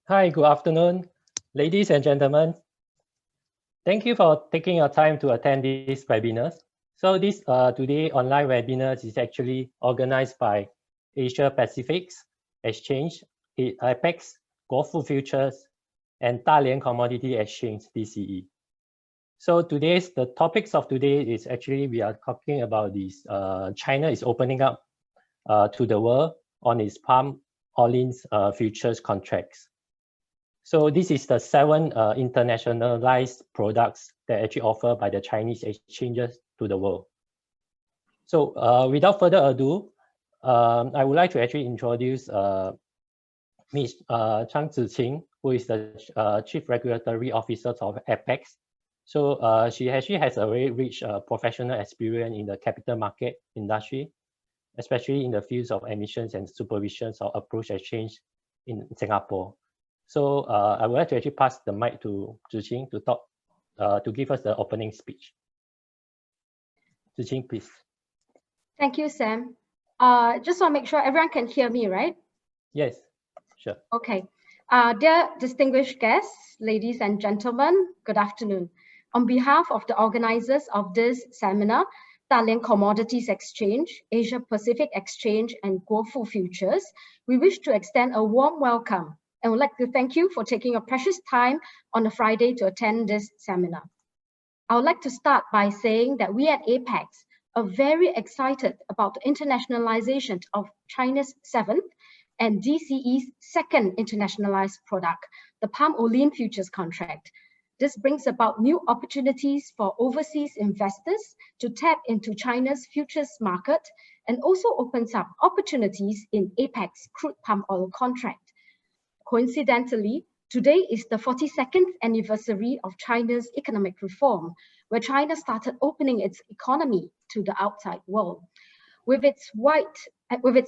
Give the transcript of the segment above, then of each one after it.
Hi, good afternoon, ladies and gentlemen. Thank you for taking your time to attend this webinar. So this today online webinar is actually organized by Asia Pacific's Exchange, IPEX, GuoFu Futures, and Dalian Commodity Exchange, DCE. So the topics of today is actually we are talking about this. China is opening up to the world on its palm oil futures contracts. So this is the 7 internationalized products that actually offered by the Chinese exchanges to the world. So without further ado, I would like to actually introduce Ms. Chang, who is the Chief Regulatory Officer of Apex. So she actually has a very rich professional experience in the capital market industry, especially in the fields of emissions and supervisions of approach exchange in Singapore. So I would like to actually pass the mic to Ching to talk, to give us the opening speech. Ching, please. Thank you, Sam. Just want to make sure everyone can hear me, right? Yes, sure. Okay. Dear distinguished guests, ladies and gentlemen, good afternoon. On behalf of the organizers of this seminar, Dalian Commodities Exchange, Asia Pacific Exchange, and GuoFu Futures, we wish to extend a warm welcome and would like to thank you for taking your precious time on a Friday to attend this seminar. I would like to start by saying that we at Apex are very excited about the internationalization of China's 7th and DCE's 2nd internationalized product, the palm oil futures contract. This brings about new opportunities for overseas investors to tap into China's futures market and also opens up opportunities in Apex crude palm oil contract. Coincidentally, today is the 42nd anniversary of China's economic reform, where China started opening its economy to the outside world. With its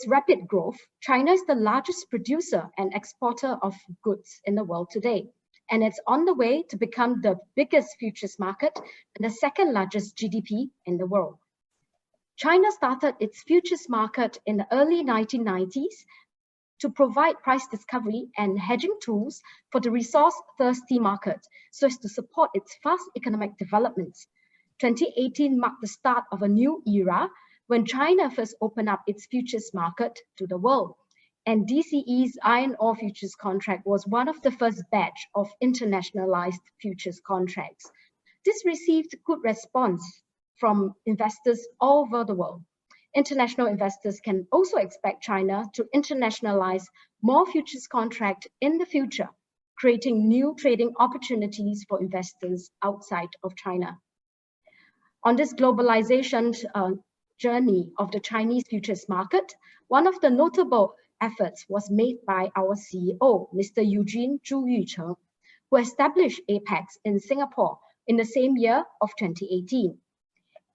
rapid growth, China is the largest producer and exporter of goods in the world today, and it's on the way to become the biggest futures market and the 2nd largest GDP in the world. China started its futures market in the early 1990s to provide price discovery and hedging tools for the resource-thirsty market so as to support its fast economic developments. 2018 marked the start of a new era when China first opened up its futures market to the world. And DCE's iron ore futures contract was one of the first batch of internationalized futures contracts. This received good response from investors all over the world. International investors can also expect China to internationalize more futures contracts in the future, creating new trading opportunities for investors outside of China. On this globalization journey of the Chinese futures market, one of the notable efforts was made by our CEO, Mr. Eugene Zhu Yucheng, who established Apex in Singapore in the same year of 2018.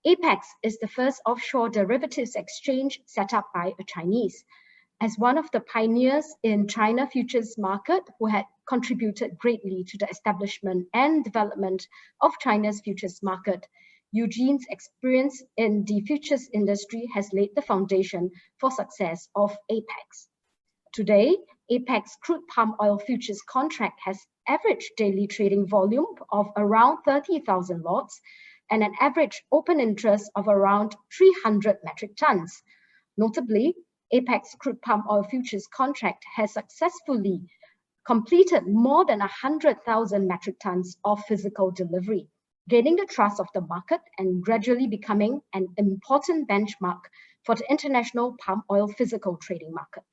Apex is the first offshore derivatives exchange set up by a Chinese. As one of the pioneers in China futures market who had contributed greatly to the establishment and development of China's futures market, Eugene's experience in the futures industry has laid the foundation for success of Apex. Today, Apex crude palm oil futures contract has average daily trading volume of around 30,000 lots and an average open interest of around 300 metric tons. Notably, Apex crude palm oil futures contract has successfully completed more than 100,000 metric tons of physical delivery, gaining the trust of the market and gradually becoming an important benchmark for the international palm oil physical trading market.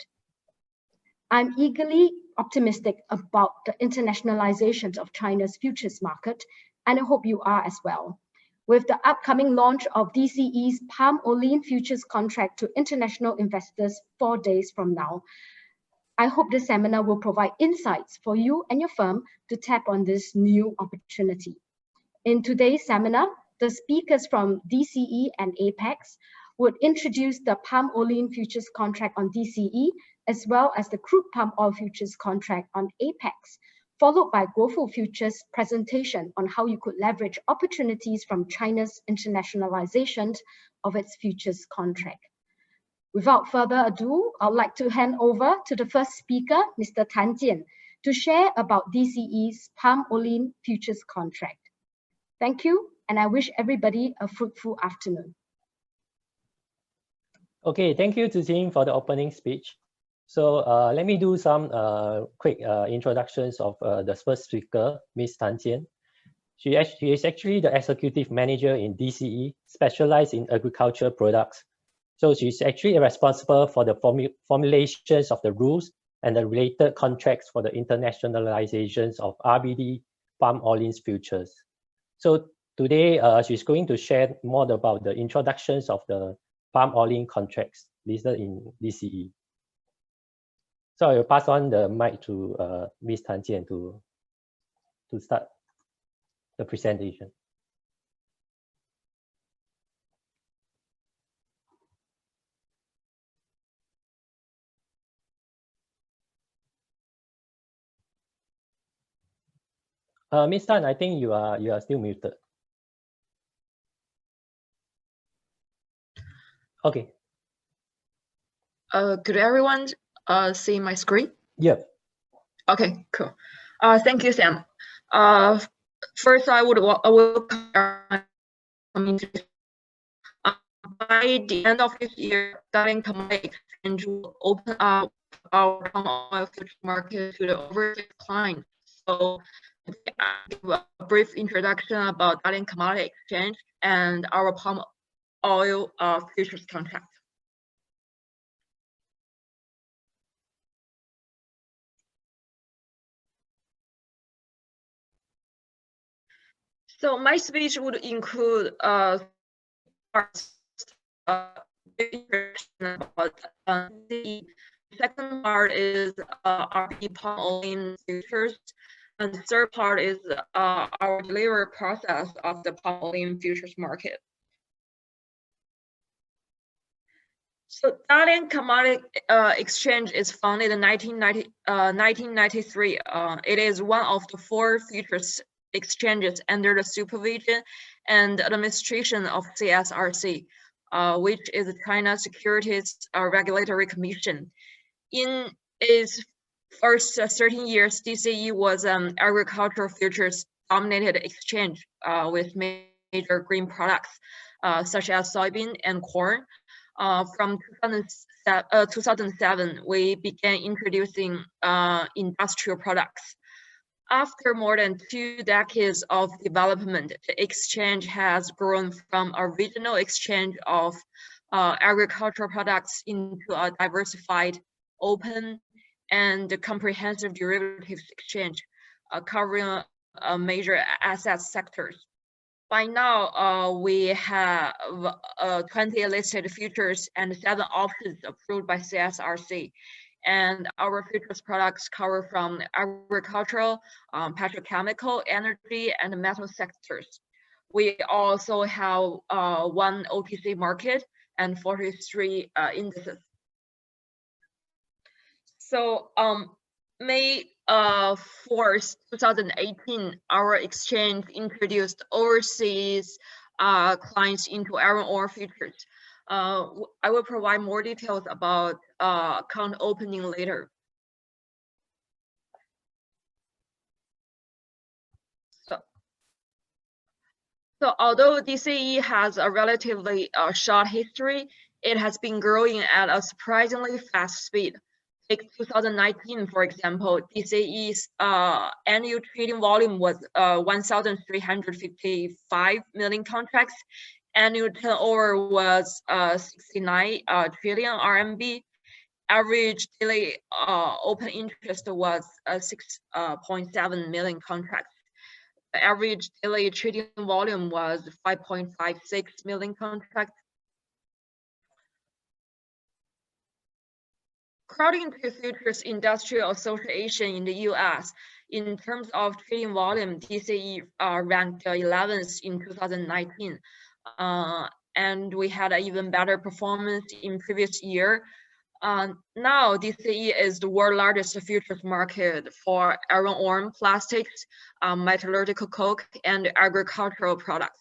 I'm eagerly optimistic about the internationalization of China's futures market, and I hope you are as well. With the upcoming launch of DCE's palm oil futures contract to international investors 4 days from now, I hope this seminar will provide insights for you and your firm to tap on this new opportunity. In today's seminar, the speakers from DCE and Apex would introduce the palm oil futures contract on DCE, as well as the crude palm oil futures contract on Apex, followed by GuoFu Futures presentation on how you could leverage opportunities from China's internationalization of its futures contract. Without further ado, I'd like to hand over to the first speaker, Mr. Tan Jian, to share about DCE's palm oil futures contract. Thank you, and I wish everybody a fruitful afternoon. Okay, thank you to Ching for the opening speech. So let me do some quick introductions of the first speaker, Ms. Tan Jian. She is actually the executive manager in DCE, specialized in agriculture products. So she's actually responsible for the formulations of the rules and the related contracts for the internationalizations of RBD palm oil futures. So today she's going to share more about the introductions of the palm oil contracts listed in DCE. So I will pass on the mic to Ms. Tan Jian to start the presentation. Ms. Tan, I think you are still muted. Okay. Could everyone see my screen? Yeah. Okay, cool. Thank you, Sam. First, I would by the end of this year, Dalian Commodities Exchange will open up our palm oil futures market to the overseas clients. So I'll give a brief introduction about Dalian Commodities Exchange and our palm oil futures contract. So my speech would include parts about the second part is RP palm oil futures, and the third part is our delivery process of the palm oil futures market. So Dalian Commodities Exchange is founded in 1993. It is one of the 4 futures exchanges under the supervision and administration of CSRC, which is China Securities Regulatory Commission. In its first 13 years, DCE was an agricultural futures dominated exchange with major green products such as soybean and corn. From 2007, we began introducing industrial products. After more than 2 decades of development, the exchange has grown from a regional exchange of agricultural products into a diversified, open, and comprehensive derivatives exchange, covering major asset sectors. By now, we have 20 listed futures and 7 options approved by CSRC. And our futures products cover from agricultural, petrochemical, energy, and metal sectors. We also have 1 OTC market and 43 indices. So May 4th, 2018, our exchange introduced overseas clients into iron ore futures. I will provide more details about account opening later. So although DCE has a relatively short history, it has been growing at a surprisingly fast speed. Take 2019, for example, DCE's annual trading volume was 1,355 million contracts. Annual turnover was 69 trillion RMB. Average daily open interest was 6.7 million contracts. The average daily trading volume was 5.56 million contracts. According to Futures Industrial Association in the US, in terms of trading volume, DCE ranked 11th in 2019. And we had an even better performance in previous year. Now DCE is the world's largest futures market for iron ore, plastics, metallurgical coke, and agricultural products.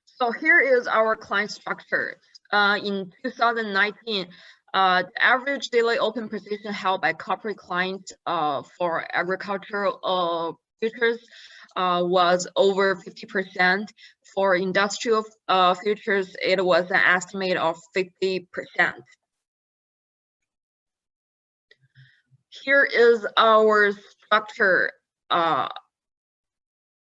So here is our client structure. In 2019, The average daily open position held by corporate clients for agricultural futures was over 50%. For industrial futures, it was an estimate of 50%. Here is our structure.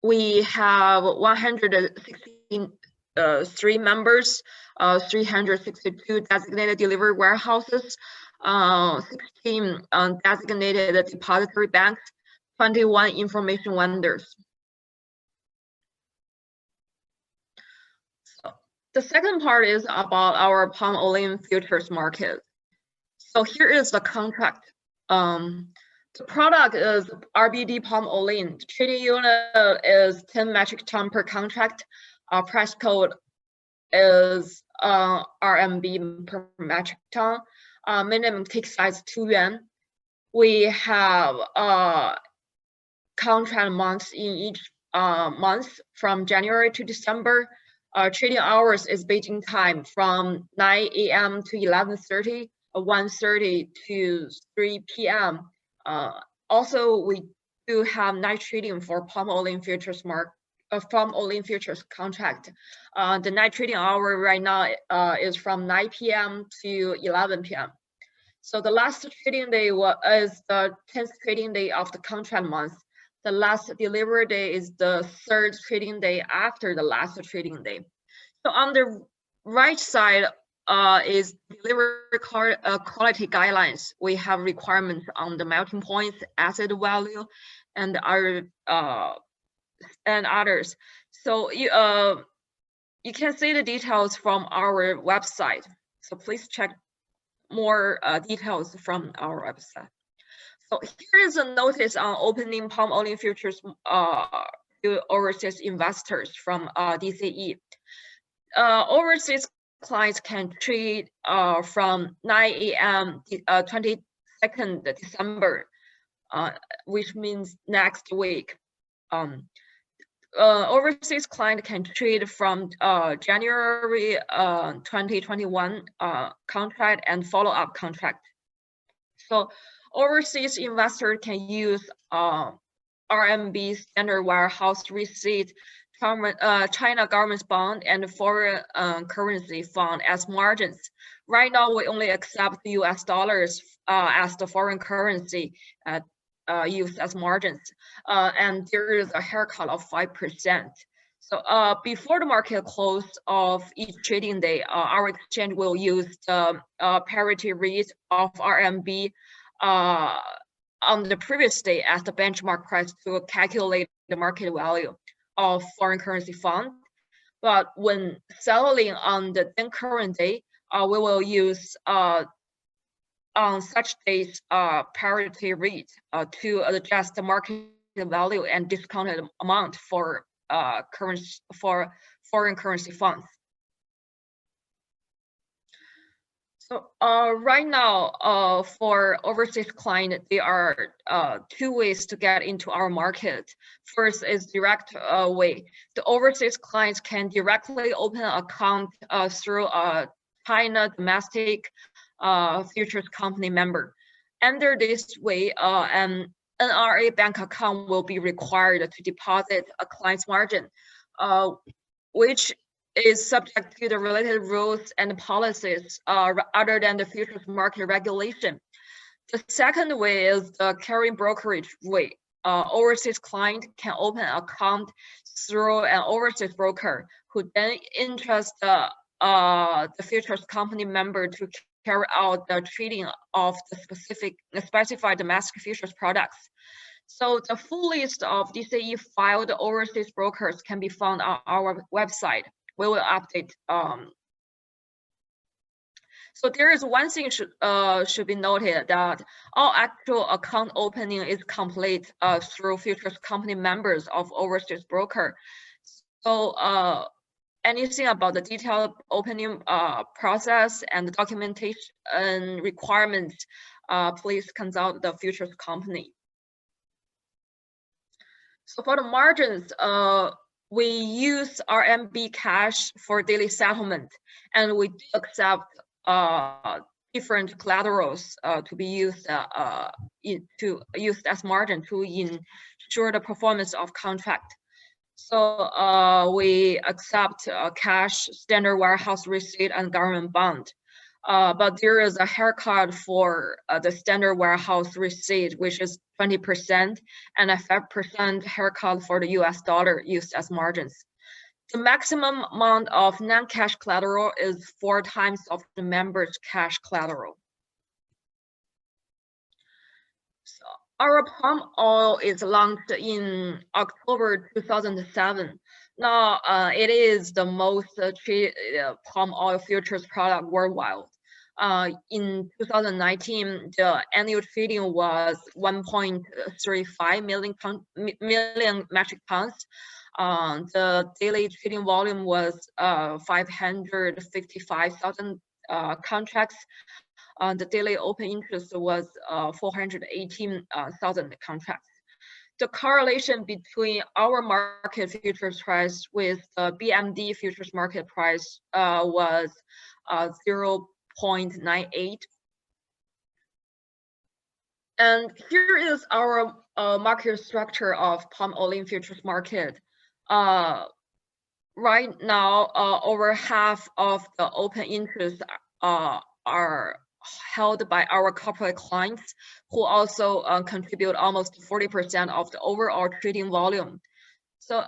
We have 163 members, 362 designated delivery warehouses, 16 designated depository banks, 21 information vendors. So the second part is about our palm oil futures market. So here is the contract. The product is RBD palm oil. The trading unit is 10 metric ton per contract. Our price code is RMB per metric ton. Minimum tick size 2 yuan. We have contract months in each month from January to December. Trading hours is Beijing time from 9 a.m. to 11:30, 1:30 to 3 p.m. Also, we do have night trading for palm oil futures palm oil futures contract. The night trading hour right now is from 9 p.m. to 11 p.m. So the last trading day is the 10th trading day of the contract month. The last delivery day is the 3rd trading day after the last trading day. So on the right side is delivery quality guidelines. We have requirements on the melting points, acid value, and others. So you can see the details from our website. So please check more details from our website. So here is a notice on opening palm oil futures to overseas investors from DCE. Overseas clients can trade from 9 a.m. 22nd December, which means next week. Overseas client can trade from January 2021 contract and follow-up contract. So overseas investor can use RMB standard warehouse receipt, China government's bond, and foreign currency fund as margins. Right now, we only accept US dollars as the foreign currency used as margins, and there is a haircut of 5%. So before the market close of each trading day, our exchange will use the parity rate of RMB on the previous day as the benchmark price to calculate the market value of foreign currency fund. But when selling on the then current day, we will use on such days parity rate to adjust the market value and discounted amount for foreign currency funds. So right now, for overseas client, there are 2 ways to get into our market. First is direct way. The overseas clients can directly open an account through a China domestic futures company member. Under this way, an NRA bank account will be required to deposit a client's margin, which is subject to the related rules and policies other than the futures market regulation. The second way is the carrying brokerage way. Overseas client can open an account through an overseas broker who then entrusts the futures company member to carry out the trading of the specified domestic futures products. So the full list of DCE filed overseas brokers can be found on our website. We will update. So there is one thing should be noted, that all actual account opening is complete through futures company members of overseas broker. So anything about the detailed opening process and the documentation and requirements, please consult the futures company. So for the margins, we use RMB cash for daily settlement, and we do accept different collaterals to be used as margin to ensure the performance of contract. So we accept cash, standard warehouse receipt, and government bond. But there is a haircut for the standard warehouse receipt, which is 20%, and a 5% haircut for the US dollar used as margins. The maximum amount of non-cash collateral is 4 times of the member's cash collateral. So our palm oil is launched in October 2007. Now it is the most traded palm oil futures product worldwide. In 2019, the annual trading was 1.35 million metric tons. The daily trading volume was 555,000 contracts. The daily open interest was 418,000 contracts. The correlation between our market futures price with the BMD futures market price was 0.98. And here is our market structure of palm oil futures market. Right now, over half of the open interest are held by our corporate clients, who also contribute almost 40% of the overall trading volume. So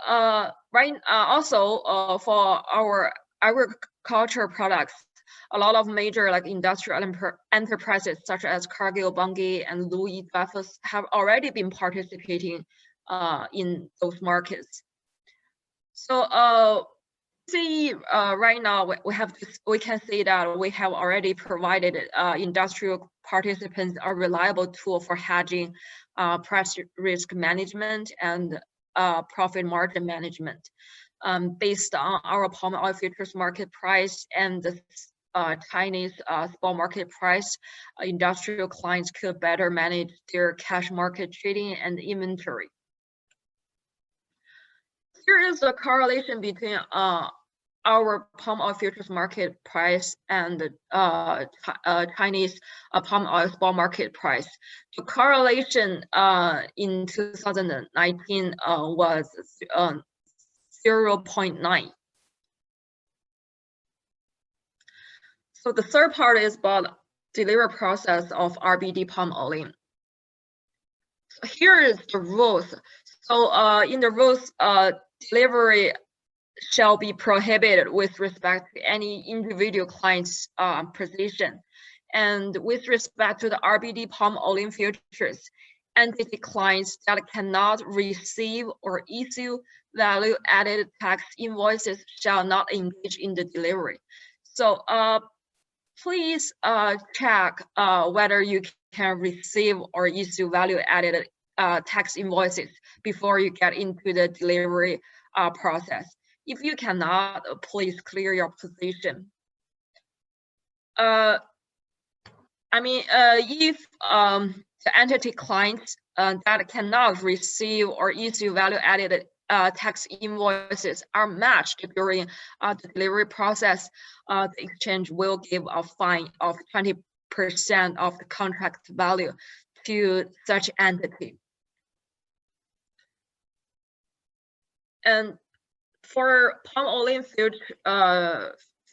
also for our agriculture products, a lot of major industrial enterprises such as Cargill, Bunge, and Louis Dreyfus have already been participating in those markets. So right now we can see that we have already provided industrial participants a reliable tool for hedging, price risk management, and profit margin management. Based on our palm oil futures market price and the Chinese spot market price, industrial clients could better manage their cash market trading and inventory. Here is a correlation between our palm oil futures market price and the Chinese palm oil spot market price. The correlation in 2019 was 0.9. So the third part is about delivery process of RBD palm oil. So here is the rules. So in the rules, delivery shall be prohibited with respect to any individual client's position. And with respect to the RBD palm oil futures, entity clients that cannot receive or issue value-added tax invoices shall not engage in the delivery. So please check whether you can receive or issue value-added tax invoices before you get into the delivery process. If you cannot, please clear your position. If the entity clients that cannot receive or issue value-added tax invoices are matched during the delivery process, the exchange will give a fine of 20% of the contract value to such entity. And for palm oil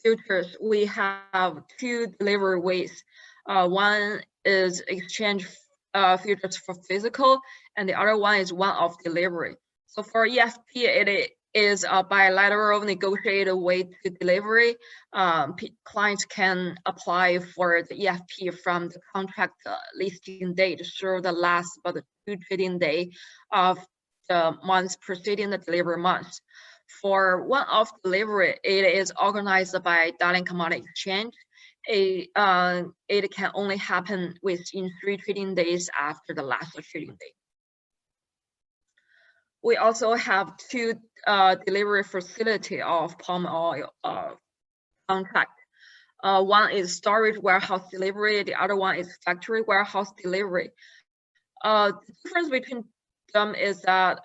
futures, we have 2 delivery ways. One is exchange futures for physical, and the other one is one-off delivery. So for EFP, it is a bilateral negotiated way to delivery. Clients can apply for the EFP from the contract listing date through the last but 2 trading day of the month preceding the delivery month. For one-off delivery, it is organized by Dalian Commodities Exchange. It can only happen within 3 trading days after the last trading day. We also have 2 delivery facility of palm oil contract. One is storage warehouse delivery. The other one is factory warehouse delivery. The difference between them is that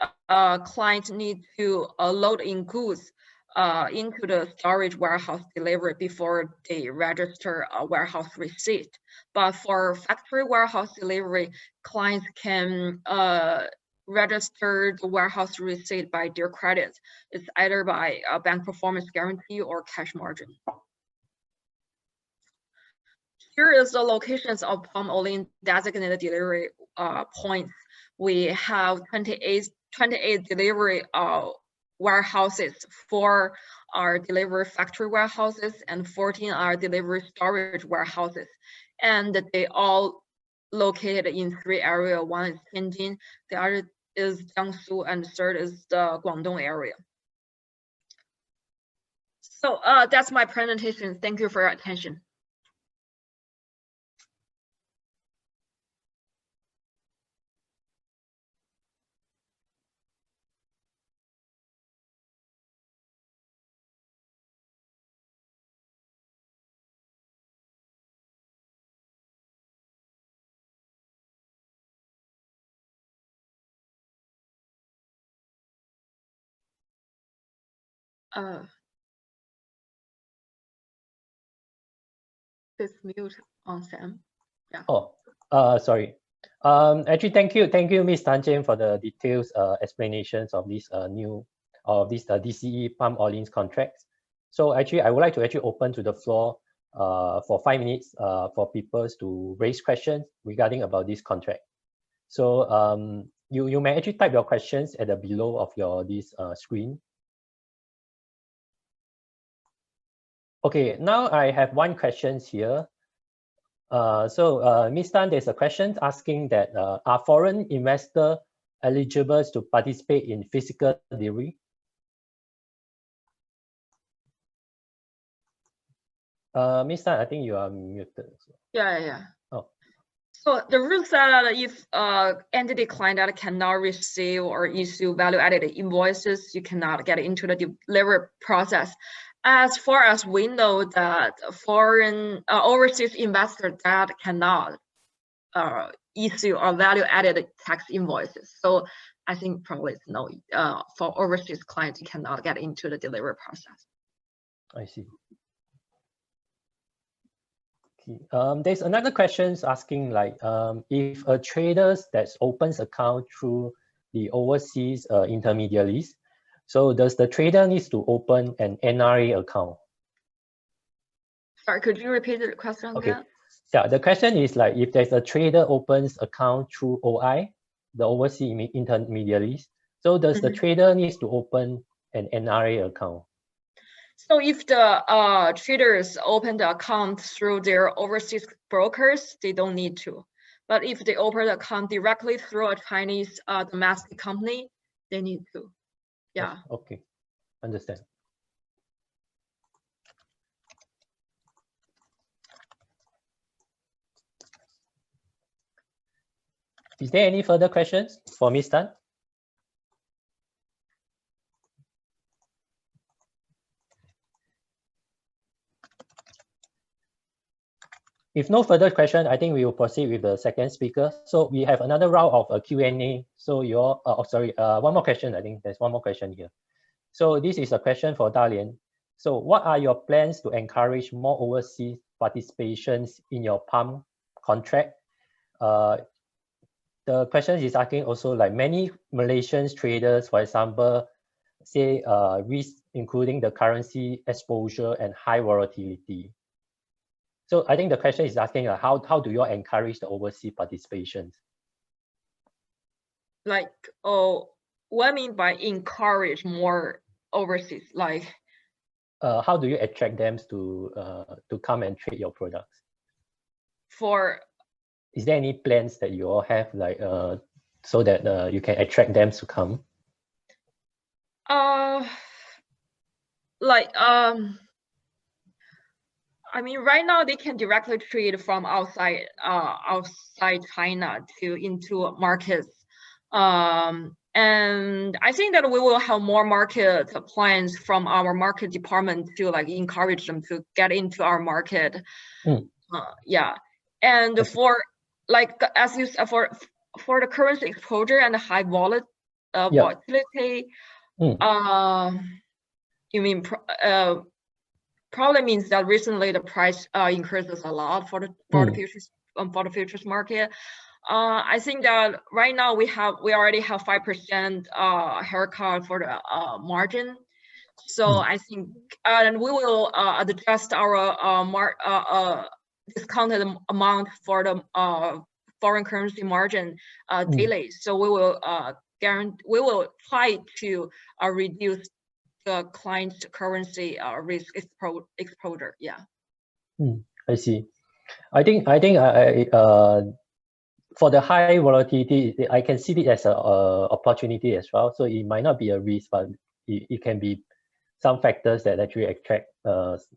clients need to load in goods into the storage warehouse delivery before they register a warehouse receipt. But for factory warehouse delivery, clients can register the warehouse receipt by their credit. It's either by a bank performance guarantee or cash margin. Here is the locations of palm oil designated delivery points. We have 28 delivery warehouses. 4 are delivery factory warehouses and 14 are delivery storage warehouses. And they all located in 3 areas. One is Tianjin, the other is Jiangsu, and the third is the Guangdong area. So that's my presentation. Thank you for your attention. This mute on Sam. Yeah. Oh, sorry. Actually, thank you, Ms. Tan Chen, for the details explanations of this DCE palm oil contracts. So actually, I would like to actually open to the floor for 5 minutes for people to raise questions regarding about this contract. So you may actually type your questions at the below of your screen. Okay, now I have 1 question here. Ms. Tan, there's a question asking that are foreign investors eligible to participate in physical delivery? Ms. Tan, I think you are muted. Yeah. Oh. So the rules are that if entity client that cannot receive or issue value-added invoices, you cannot get into the delivery process. As far as we know that foreign overseas investors that cannot issue or value-added tax invoices. So I think probably it's no, for overseas clients, you cannot get into the delivery process. I see. Okay. There's another question asking like if a trader that opens account through the overseas intermediaries, so does the trader needs to open an NRA account? Sorry, could you repeat the question again? Okay. Yeah, the question is like if there's a trader opens account through OI, the overseas intermediaries, so does the trader needs to open an NRA account? So if the traders open the account through their overseas brokers, they don't need to. But if they open the account directly through a Chinese domestic company, they need to. Yeah. Okay, understand. Is there any further questions for Ms. Tan? If no further question, I think we will proceed with the second speaker. So we have another round of a Q&A. So one more question. I think there's one more question here. So this is a question for Dalian. So what are your plans to encourage more overseas participations in your palm contract? The question is asking also like many Malaysian traders, for example, say risk including the currency exposure and high volatility. So I think the question is asking how do you encourage the overseas participations? Like, oh, what I mean by encourage more overseas, like how do you attract them to come and trade your products? Is there any plans that you all have like so that you can attract them to come? I mean, right now they can directly trade from outside China into markets. And I think that we will have more market plans from our market department to like encourage them to get into our market. Yeah, and for like as you said, for the currency exposure and the high volatility, You mean probably means that recently the price increases a lot for the futures market. I think that right now we already have 5% haircut for the margin. So I think, and we will adjust our discounted amount for the foreign currency margin daily. So we will try to reduce the client's currency risk exposure. Yeah. I see. I think for the high volatility, I can see it as an opportunity as well. So it might not be a risk, but it can be some factors that actually attract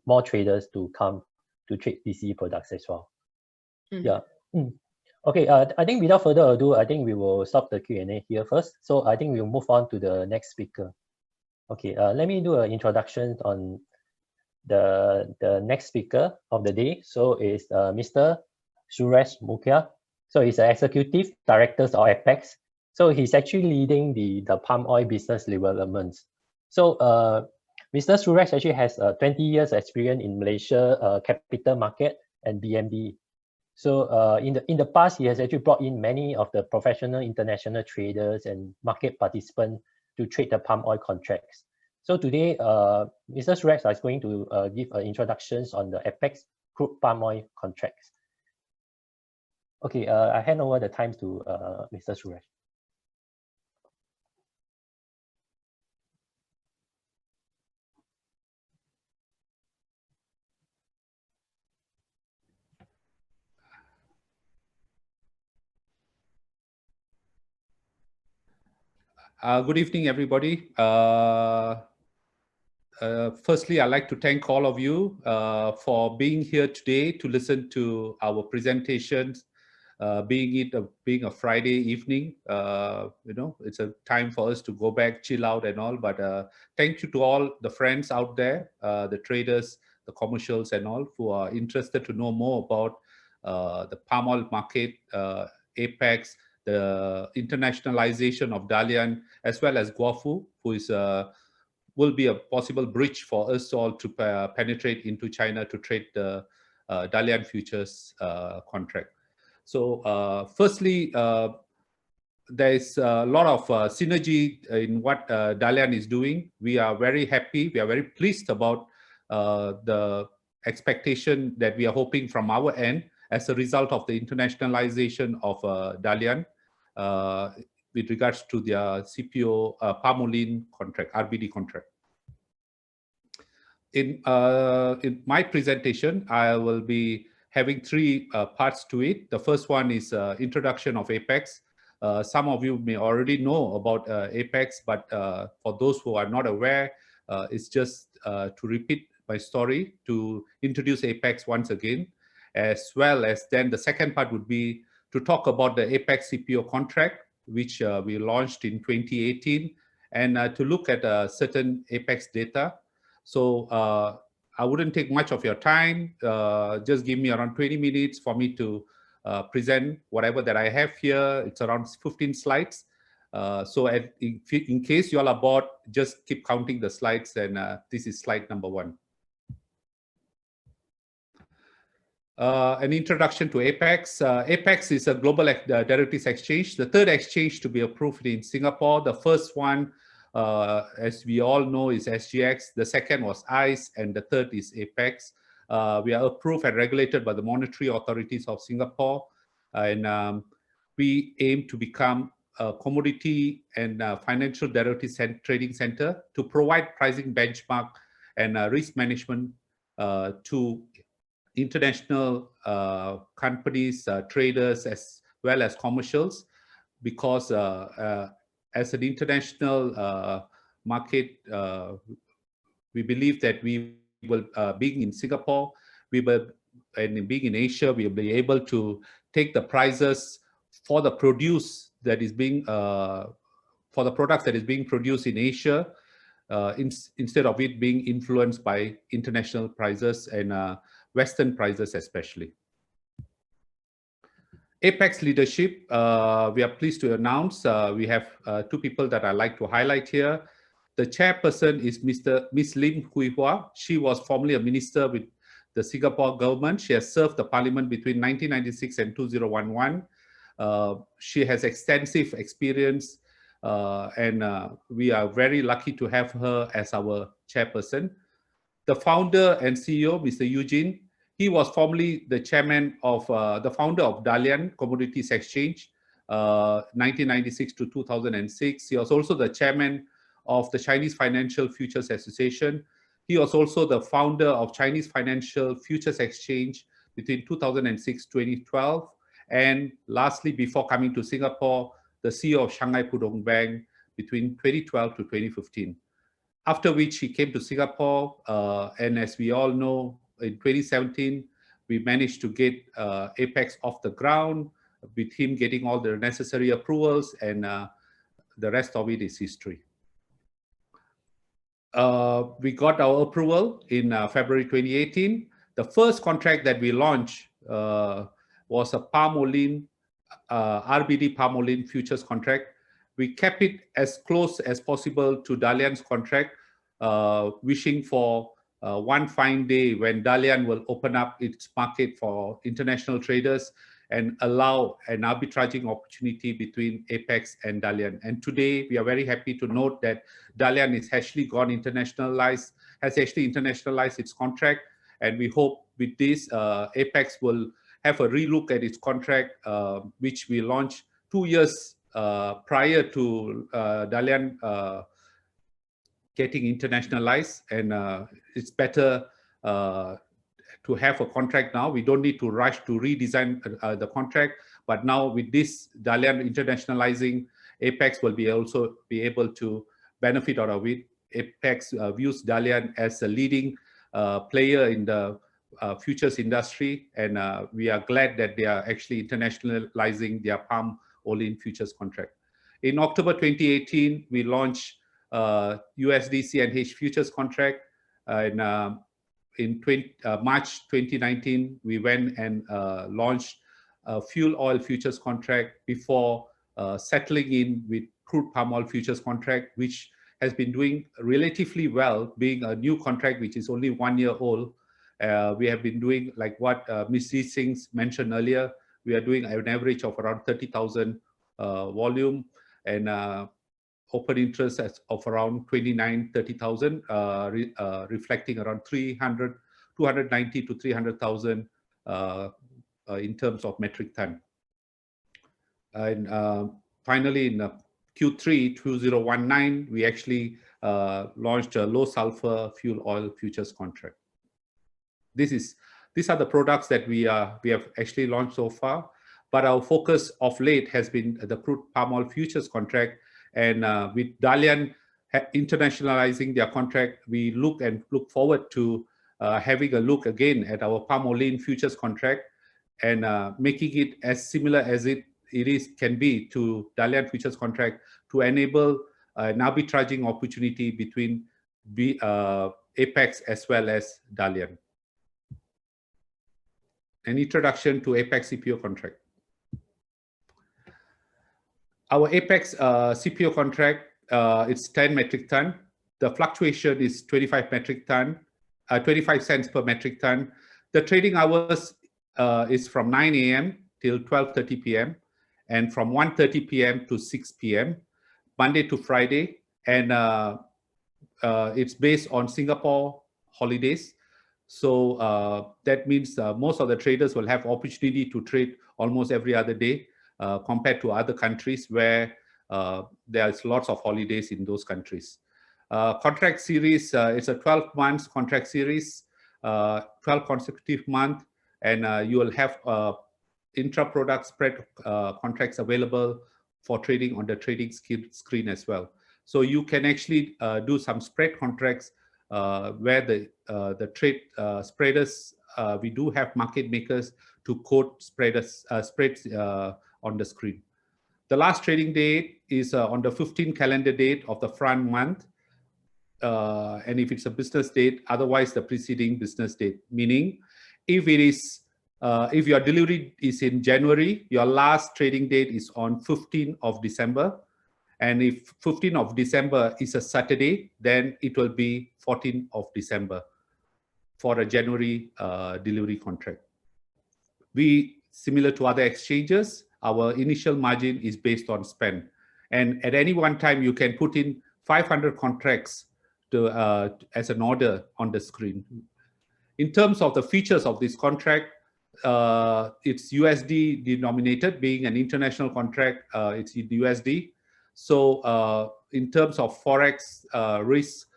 more traders to come to trade DCE products as well. Yeah. Okay. I think without further ado, I think we will stop the Q&A here first. So I think we'll move on to the next speaker. Okay. Let me do an introduction on the next speaker of the day. So it's Mr. Suresh Mookiah. So he's an executive director of Apex. So he's actually leading the palm oil business development. So Mr. Suresh actually has 20 years experience in Malaysia capital market and BMD. So in the past, he has actually brought in many of the professional international traders and market participants to trade the palm oil contracts. So today, Mr. Suresh is going to give introductions on the Apex crude palm oil contracts. Okay, I hand over the time to Mr. Suresh. Good evening, everybody. Firstly, I'd like to thank all of you for being here today to listen to our presentations. Being a Friday evening, it's a time for us to go back, chill out and all. But thank you to all the friends out there, the traders, the commercials and all who are interested to know more about the palm oil market, Apex, the internationalization of Dalian, as well as GuoFu, who is will be a possible bridge for us all to penetrate into China to trade the Dalian futures contract. So firstly, there is a lot of synergy in what Dalian is doing. We are very happy. We are very pleased about the expectation that we are hoping from our end as a result of the internationalization of Dalian with regards to their CPO Palmolene contract, RBD contract. In my presentation, I will be having three parts to it. The first one is introduction of Apex. Some of you may already know about Apex, but for those who are not aware, it's just to repeat my story, to introduce Apex once again, as well as then the second part would be to talk about the Apex CPO contract, which we launched in 2018, and to look at certain Apex data. So I wouldn't take much of your time. Just give me around 20 minutes for me to present whatever that I have here. It's around 15 slides. So in case you all are bored, just keep counting the slides, and this is slide number 1. An introduction to Apex. Apex is a global derivatives exchange, the third exchange to be approved in Singapore. The first one, as we all know, is SGX. The second was ICE, and the third is Apex. We are approved and regulated by the monetary authorities of Singapore, and we aim to become a commodity and financial derivatives trading center to provide pricing benchmark and risk management to international companies, traders, as well as commercials, because as an international market, we believe that we will, being in Singapore, and being in Asia, we will be able to take the prices for the produce that is being, for the products that is being produced in Asia, instead of it being influenced by international prices and Western prices especially. Apex leadership, we are pleased to announce we have two people that I like to highlight here. The chairperson is Miss Lim Hui Hua. She was formerly a minister with the Singapore government. She has served the parliament between 1996 and 2011. She has extensive experience, and we are very lucky to have her as our chairperson. The founder and CEO, Mr. Eugene, he was formerly the chairman of the founder of Dalian Commodities Exchange, 1996 to 2006. He was also the chairman of the Chinese Financial Futures Association. He was also the founder of Chinese Financial Futures Exchange between 2006 to 2012. And lastly, before coming to Singapore, the CEO of Shanghai Pudong Bank between 2012 to 2015. After which he came to Singapore, and as we all know, in 2017, we managed to get Apex off the ground, with him getting all the necessary approvals, and the rest of it is history. We got our approval in February 2018. The first contract that we launched was a palm-oil, RBD palm-oil futures contract. We kept it as close as possible to Dalian's contract, wishing for one fine day when Dalian will open up its market for international traders and allow an arbitraging opportunity between Apex and Dalian. And today, we are very happy to note that Dalian has actually internationalized its contract. And we hope with this, Apex will have a relook at its contract, which we launched 2 years prior to Dalian getting internationalized. And it's better to have a contract now. We don't need to rush to redesign the contract, but now with this Dalian internationalizing, Apex will also be able to benefit out of it. Apex views Dalian as a leading player in the futures industry, and we are glad that they are actually internationalizing their palm oil futures contract. In October 2018, we launched USD CNH futures contract, and in March 2019, we went and launched a fuel oil futures contract before settling in with crude palm oil futures contract, which has been doing relatively well, being a new contract which is only 1 year old. We have been doing, like what Ms. Singh mentioned earlier, we are doing an average of around 30,000 volume, and open interest of around 30,000, reflecting around 290 to 300,000 in terms of metric ton. And finally, in Q3 2019, we actually launched a low sulfur fuel oil futures contract. These are the products that we have actually launched so far, but our focus of late has been the crude palm oil futures contract. And with Dalian internationalizing their contract, we look forward to having a look again at our palm oil futures contract and making it as similar as it can be to Dalian futures contract to enable an arbitraging opportunity between Apex as well as Dalian. An introduction to Apex CPO contract. Our Apex CPO contract, it's 10 metric ton. The fluctuation is 25 cents per metric ton. The trading hours is from 9 a.m. till 12:30 p.m. and from 1:30 p.m. to 6 p.m. Monday to Friday, and it's based on Singapore holidays. So that means most of the traders will have opportunity to trade almost every other day compared to other countries where there's lots of holidays in those countries. Contract series, it's a 12 months contract series, 12 consecutive months, and you will have intra-product spread contracts available for trading on the trading screen as well. So you can actually do some spread contracts where the trade spreaders, we do have market makers to quote spreads on the screen. The last trading date is on the 15th calendar date of the front month, and if it's a business date, otherwise the preceding business date. Meaning, if it is if your delivery is in January, your last trading date is on 15th of December, And if 15th of December is a Saturday, then it will be 14th of December for a January delivery contract. Similar to other exchanges, our initial margin is based on spend. And at any one time, you can put in 500 contracts as an order on the screen. In terms of the features of this contract, it's USD denominated, being an international contract, it's in USD. So in terms of Forex risk,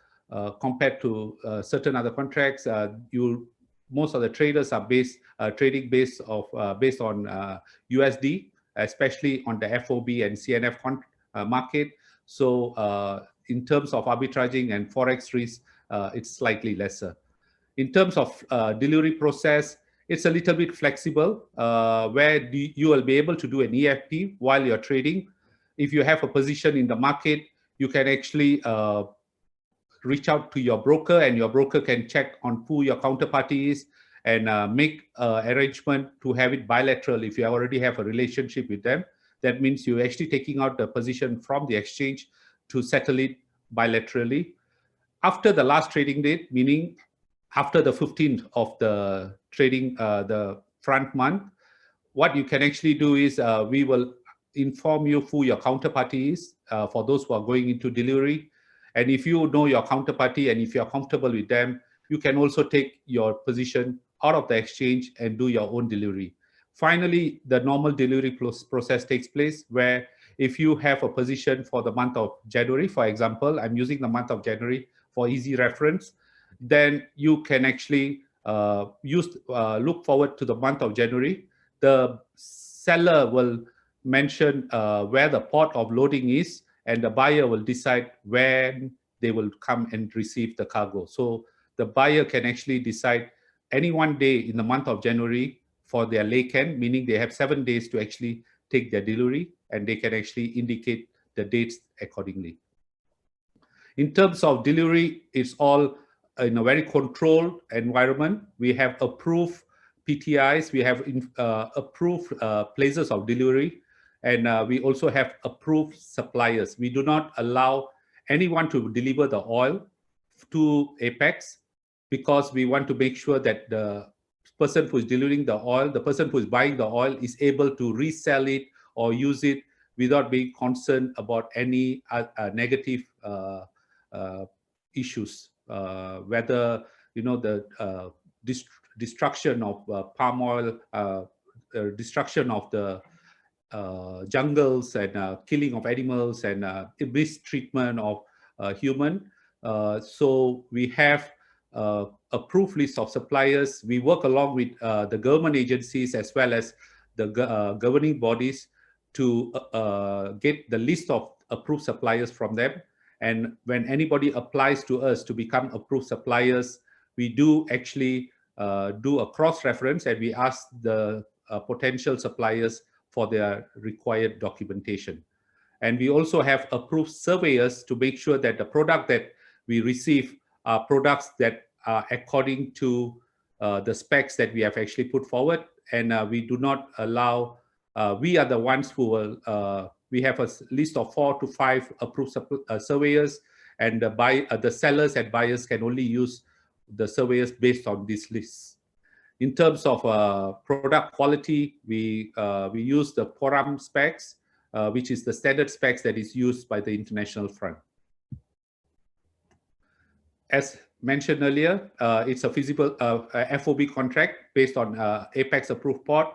compared to certain other contracts, most of the traders are trading based on USD, especially on the FOB and CNF market. So in terms of arbitraging and Forex risk, it's slightly lesser. In terms of delivery process, it's a little bit flexible, where you will be able to do an EFT while you're trading. If you have a position in the market, you can actually reach out to your broker, and your broker can check on who your counterparty is and make arrangement to have it bilateral. If you already have a relationship with them, that means you're actually taking out the position from the exchange to settle it bilaterally. After the last trading date, meaning after the 15th of the trading, the front month, what you can actually do is we will inform you who your counterparty is for those who are going into delivery. And if you know your counterparty and if you're comfortable with them, you can also take your position out of the exchange and do your own delivery. Finally, the normal delivery process takes place, where if you have a position for the month of January, for example, I'm using the month of January for easy reference, then you can actually look forward to the month of January. The seller will mention where the port of loading is, and the buyer will decide when they will come and receive the cargo. So the buyer can actually decide any one day in the month of January for their laycan, meaning they have 7 days to actually take their delivery, and they can actually indicate the dates accordingly. In terms of delivery, it's all in a very controlled environment. We have approved PTIs, we have approved places of delivery, and we also have approved suppliers. We do not allow anyone to deliver the oil to Apex, because we want to make sure that the person who is delivering the oil, the person who is buying the oil, is able to resell it or use it without being concerned about any negative issues, whether the destruction of palm oil, destruction of the jungles, and killing of animals, and mistreatment of human. So we have approved list of suppliers. We work along with the government agencies as well as the governing bodies to get the list of approved suppliers from them. And when anybody applies to us to become approved suppliers, we do actually do a cross-reference, and we ask the potential suppliers for their required documentation. And we also have approved surveyors to make sure that the product that we receive are products that are according to the specs that we have actually put forward. And we do not allow, we are the ones who will, we have a list of 4 to 5 approved surveyors, and the sellers and buyers can only use the surveyors based on this list. In terms of product quality, we use the PORAM specs, which is the standard specs that is used by the international front. As mentioned earlier, it's a feasible FOB contract based on Apex approved port.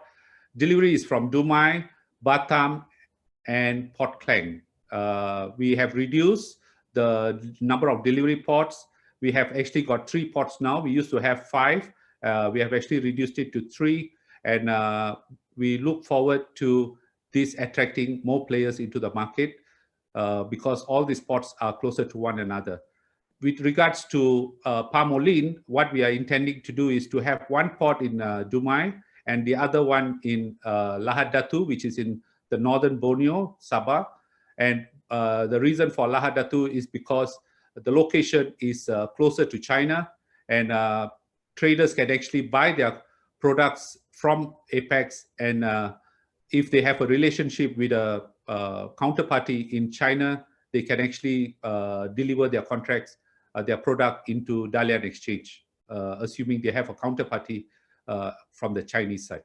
Delivery is from Dumai, Batam, and Port Klang. We have reduced the number of delivery ports. We have actually got 3 ports now. We used to have 5. We have actually reduced it to 3, and we look forward to this attracting more players into the market because all these ports are closer to one another. With regards to palm-oil, what we are intending to do is to have one port in Dumai and the other one in Lahad Datu, which is in the northern Borneo, Sabah. And the reason for Lahad Datu is because the location is closer to China, and traders can actually buy their products from Apex, and if they have a relationship with a counterparty in China, they can actually deliver their contracts, their product into Dalian exchange, assuming they have a counterparty from the Chinese side.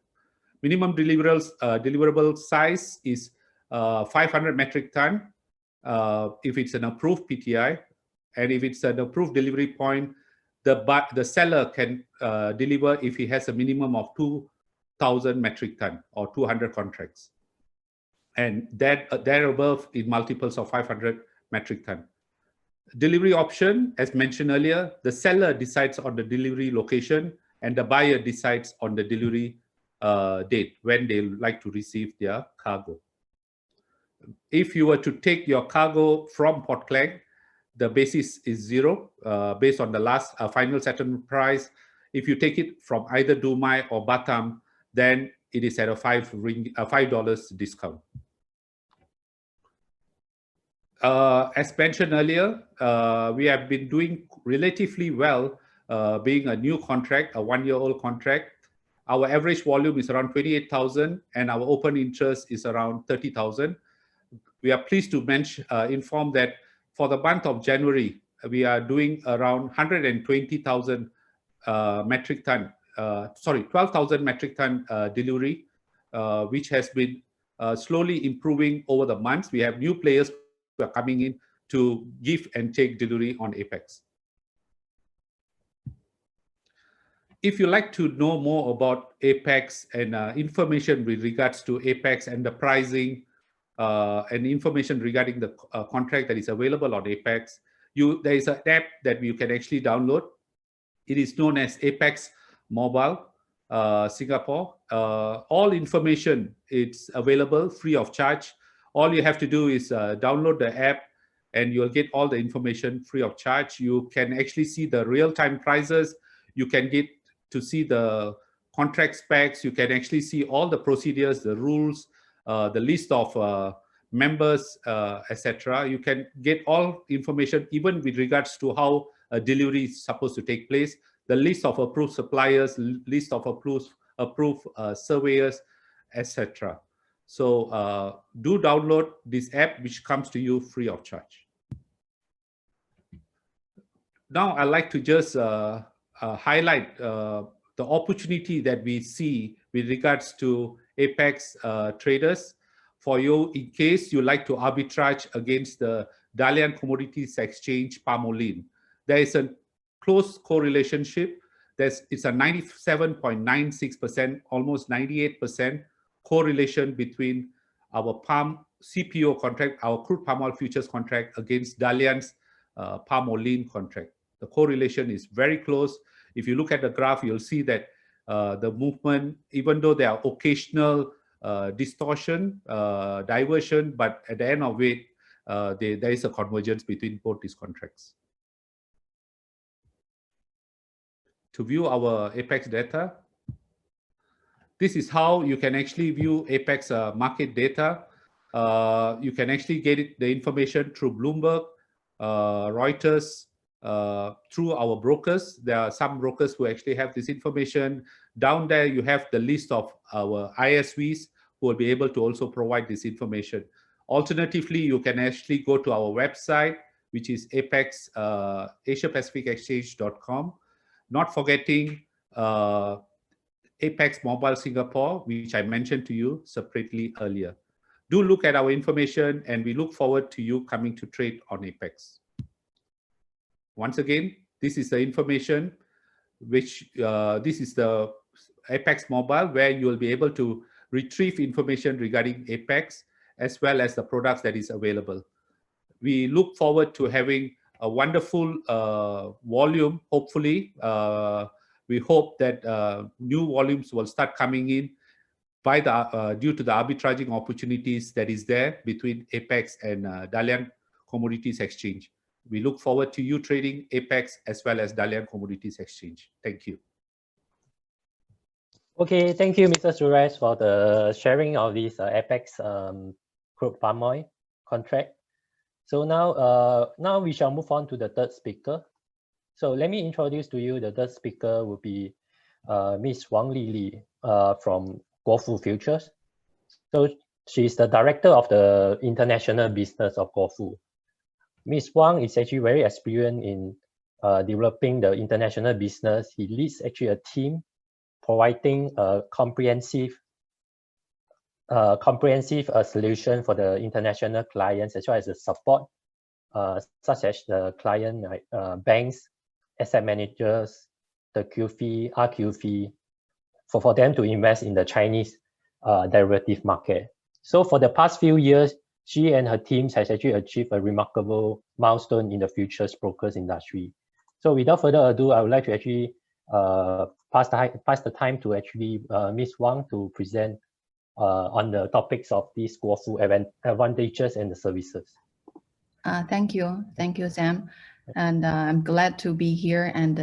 Minimum deliverable size is 500 metric ton if it's an approved PTI, and if it's an approved delivery point, the seller can deliver if he has a minimum of 2,000 metric ton or 200 contracts, and that above in multiples of 500 metric ton. Delivery option, as mentioned earlier, the seller decides on the delivery location and the buyer decides on the delivery date when they like to receive their cargo. If you were to take your cargo from Port Klang, the basis is zero based on the last final settlement price. If you take it from either Dumai or Batam, then it is at a $5 discount. As mentioned earlier, we have been doing relatively well, being a new contract, a one-year-old contract. Our average volume is around 28,000 and our open interest is around 30,000. We are pleased to inform that for the month of January, we are doing around 120,000 metric ton, 12,000 metric ton delivery, which has been slowly improving over the months. We have new players who are coming in to give and take delivery on Apex. If you'd like to know more about Apex and information with regards to Apex and the pricing and information regarding the contract that is available on Apex, there is an app that you can actually download. It is known as Apex Mobile Singapore. All information, it's available free of charge. All you have to do is download the app and you'll get all the information free of charge. You can actually see the real-time prices. You can get to see the contract specs. You can actually see all the procedures, the rules, the list of members, etc. You can get all information, even with regards to how a delivery is supposed to take place, the list of approved suppliers, list of approved surveyors, etc. So do download this app, which comes to you free of charge. Now I'd like to just highlight the opportunity that we see with regards to Apex traders. For you, in case you like to arbitrage against the Dalian Commodities Exchange palm oil, there is a close correlationship. It's a 97.96%, almost 98% correlation between our palm CPO contract, our crude palm oil futures contract, against Dalian's palm oil contract. The correlation is very close. If you look at the graph, you'll see that the movement, even though there are occasional distortion, diversion, but at the end of it, there is a convergence between both these contracts. To view our Apex data, this is how you can actually view Apex market data. You can actually get the information through Bloomberg, Reuters, through our brokers. There are some brokers who actually have this information. Down there, you have the list of our ISVs who will be able to also provide this information. Alternatively, you can actually go to our website, which is Apex AsiaPacificExchange.com. Not forgetting Apex Mobile Singapore, which I mentioned to you separately earlier. Do look at our information, and we look forward to you coming to trade on Apex. Once again, this is the information which this is the Apex Mobile, where you will be able to retrieve information regarding Apex as well as the products that is available. We look forward to having a wonderful volume. Hopefully, we hope that new volumes will start coming in by due to the arbitraging opportunities that is there between Apex and Dalian Commodities Exchange. We look forward to you trading Apex as well as Dalian Commodities Exchange. Thank you. Okay, thank you, Mr. Suresh, for the sharing of this Apex crude palm oil contract. So now we shall move on to the third speaker. So let me introduce to you the third speaker will be Miss Wang Lili from GuoFu Futures. So She's the director of the international business of GuoFu. Ms. Wang is actually very experienced in developing the international business. He leads actually a team providing a comprehensive solution for the international clients, as well as the support, such as the client like banks, asset managers, the QFI, RQFI, for them to invest in the Chinese derivative market. So for the past few years, she and her teams has actually achieved a remarkable milestone in the futures brokers industry. So without further ado, I would like to actually pass the time to actually Ms. Wang to present on the topics of these GuoFu advantages and the services. Thank you, Sam. And I'm glad to be here and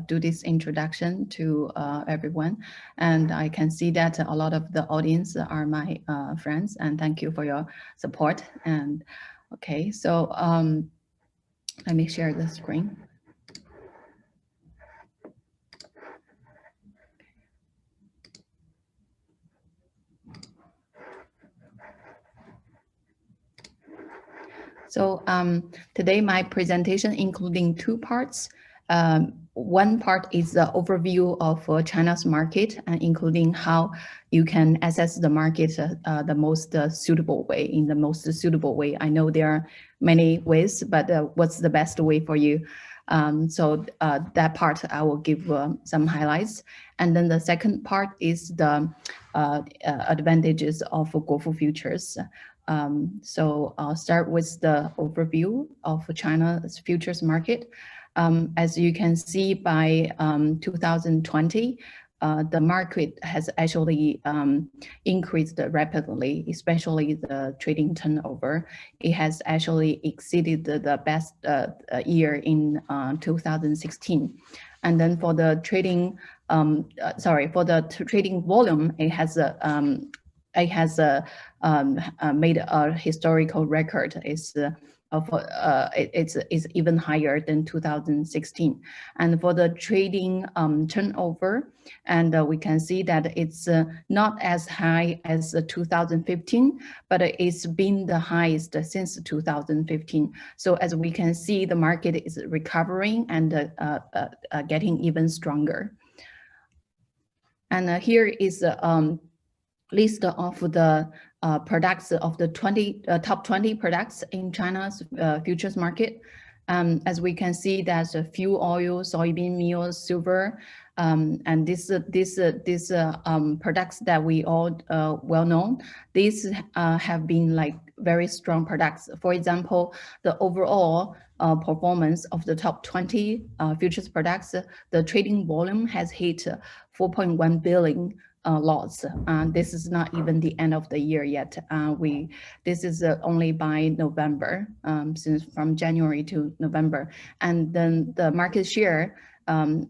do this introduction to everyone. And I can see that a lot of the audience are my friends, and thank you for your support. And okay, so let me share the screen. So today my presentation including two parts. One part is the overview of China's market, and including how you can assess the market the most suitable way, in the most suitable way. I know there are many ways, but what's the best way for you? So that part I will give some highlights. And then the second part is the advantages of GuoFu Futures. So I'll start with the overview of China's futures market. As you can see, by 2020, the market has actually increased rapidly, especially the trading turnover. It has actually exceeded the best year in 2016. And then for the trading, trading volume, it has made a historical record. It's even higher than 2016. And for the trading turnover, and we can see that it's not as high as 2015, but it's been the highest since 2015. So as we can see, the market is recovering and getting even stronger. And here is a list of the products of the top 20 products in China's futures market. As we can see, there's fuel oil, soybean meal, silver, and these products that we all well known. These have been like very strong products. For example, the overall performance of the top 20 futures products, the trading volume has hit 4.1 billion lots. This is not even the end of the year yet. This is only by November, since from January to November. And then the market share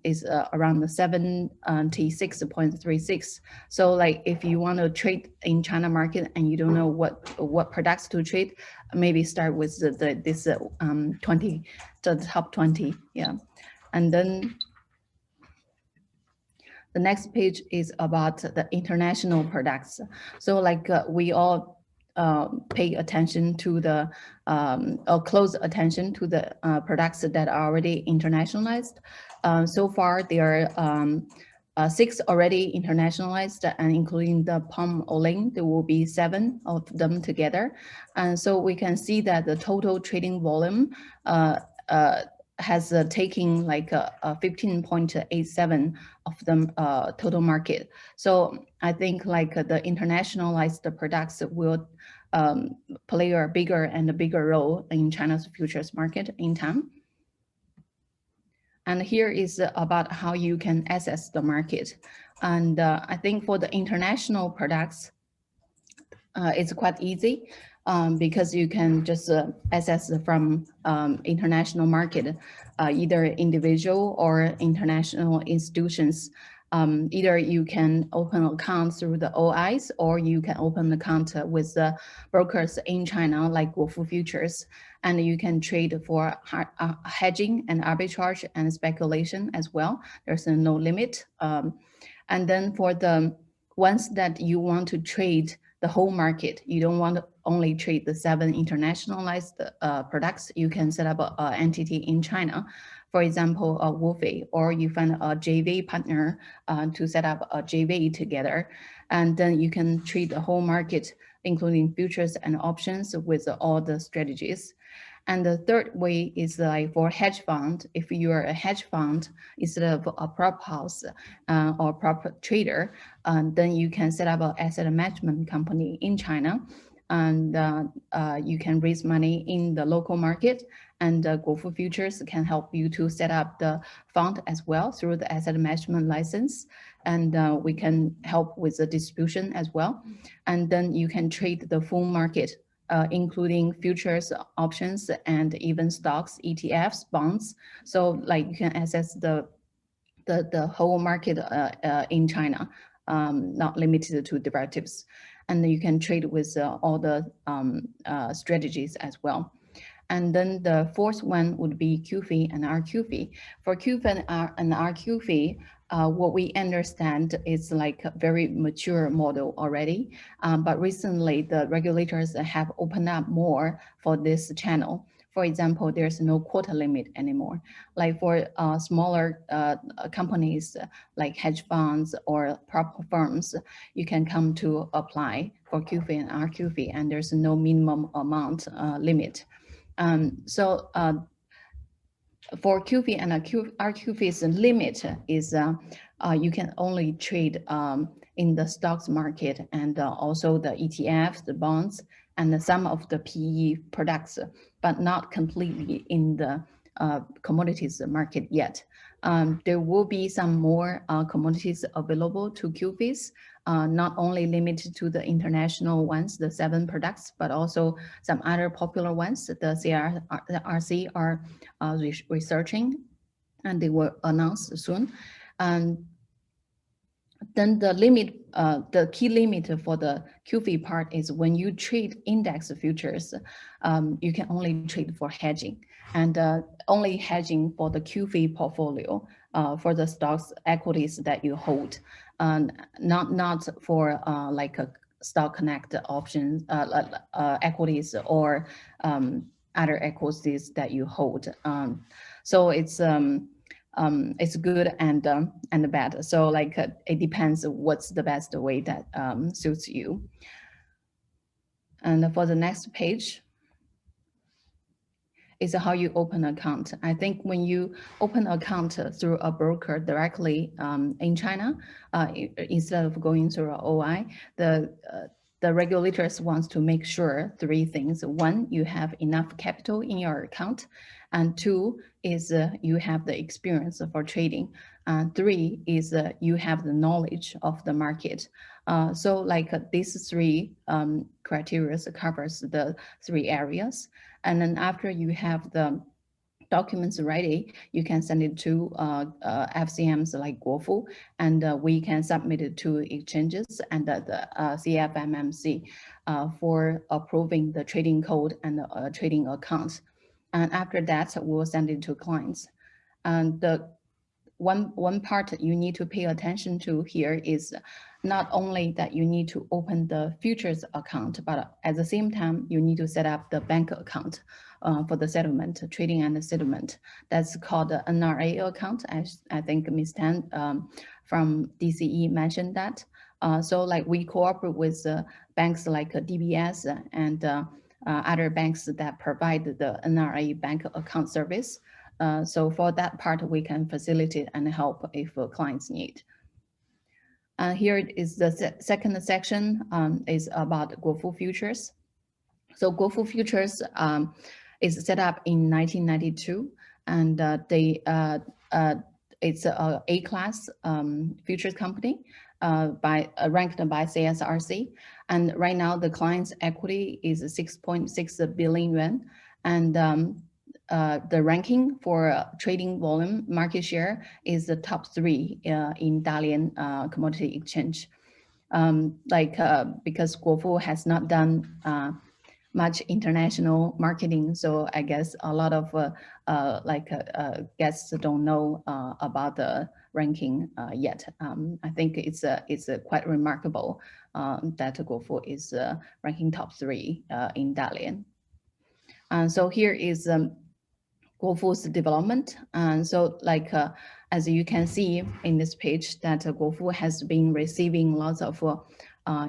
is around 76.36. So like if you want to trade in China market and you don't know what products to trade, maybe start with this the top 20, yeah. And then the next page is about the international products. So like we all pay attention to the, or close attention to the products that are already internationalized. So far there are 6 already internationalized, and including the palm oil, there will be 7 of them together. And so we can see that the total trading volume has taken like 15.87 of the total market. So I think like the internationalized products will play a bigger and bigger role in China's futures market in time. And here is about how you can assess the market. And I think for the international products, it's quite easy. Because you can just assess from international market, either individual or international institutions. Either you can open accounts through the OIs, or you can open an account with the brokers in China like GuoFu Futures, and you can trade for hedging and arbitrage and speculation as well. There's no limit. And then for the ones that you want to trade the whole market. You don't want to only trade the 7 internationalized products. You can set up an entity in China, for example, a GuoFu, or you find a JV partner to set up a JV together. And then you can trade the whole market, including futures and options with all the strategies. And the third way is like for hedge fund. If you are a hedge fund instead of a prop house or prop trader, then you can set up an asset management company in China, and you can raise money in the local market. And GuoFu Futures can help you to set up the fund as well through the asset management license. And we can help with the distribution as well. And then you can trade the full market, including futures, options, and even stocks, ETFs, bonds. So like you can access the whole market in China, not limited to derivatives. And you can trade with all the strategies as well. And then the fourth one would be QFI and RQFI. For QFI and RQFI, what we understand is like a very mature model already. But recently the regulators have opened up more for this channel. For example, there's no quota limit anymore. Like for smaller companies like hedge funds or prop firms, you can come to apply for QFI and RQFI, and there's no minimum amount limit. So for QFI and RQFI's limit is you can only trade in the stocks market and also the ETFs, the bonds, and some of the PE products, but not completely in the commodities market yet. There will be some more commodities available to QFIs, not only limited to the international ones, the 7 products, but also some other popular ones. The CRC are researching, and they will announce soon. And then the limit, the key limit for the QFI part is when you trade index futures, you can only trade for hedging, and only hedging for the QFI portfolio for the stocks, equities that you hold, not for like a stock connect options, equities or other equities that you hold. So it's good and bad. So like it depends what's the best way that suits you. And for the next page is how you open an account. I think when you open an account through a broker directly in China, instead of going through an OI, the regulators wants to make sure 3 things. 1, you have enough capital in your account. And 2 is you have the experience for trading. 3 is you have the knowledge of the market. So like these 3 criteria covers the 3 areas. And then after you have the documents ready, you can send it to FCMs like GuoFu, and we can submit it to exchanges and the CFMMC for approving the trading code and the trading account. And after that, we'll send it to clients. And the one part you need to pay attention to here is not only that you need to open the futures account, but at the same time, you need to set up the bank account for the settlement, trading and the settlement. That's called the NRA account. I think Ms. Tan from DCE mentioned that. So like we cooperate with banks like DBS and other banks that provide the NRA bank account service. So for that part, we can facilitate and help if clients need. Here is the second section is about GuoFu Futures. So GuoFu Futures is set up in 1992, and it's a A-class futures company ranked by CSRC. And right now the client's equity is 6.6 billion yuan. And the ranking for trading volume market share is the top 3 in Dalian commodity exchange. Because GuoFu has not done much international marketing, so I guess a lot of guests don't know about the ranking yet. I think it's quite remarkable that GuoFu is ranking top 3 in Dalian. And so here is GuoFu's development. And so like, as you can see in this page, that GuoFu has been receiving lots of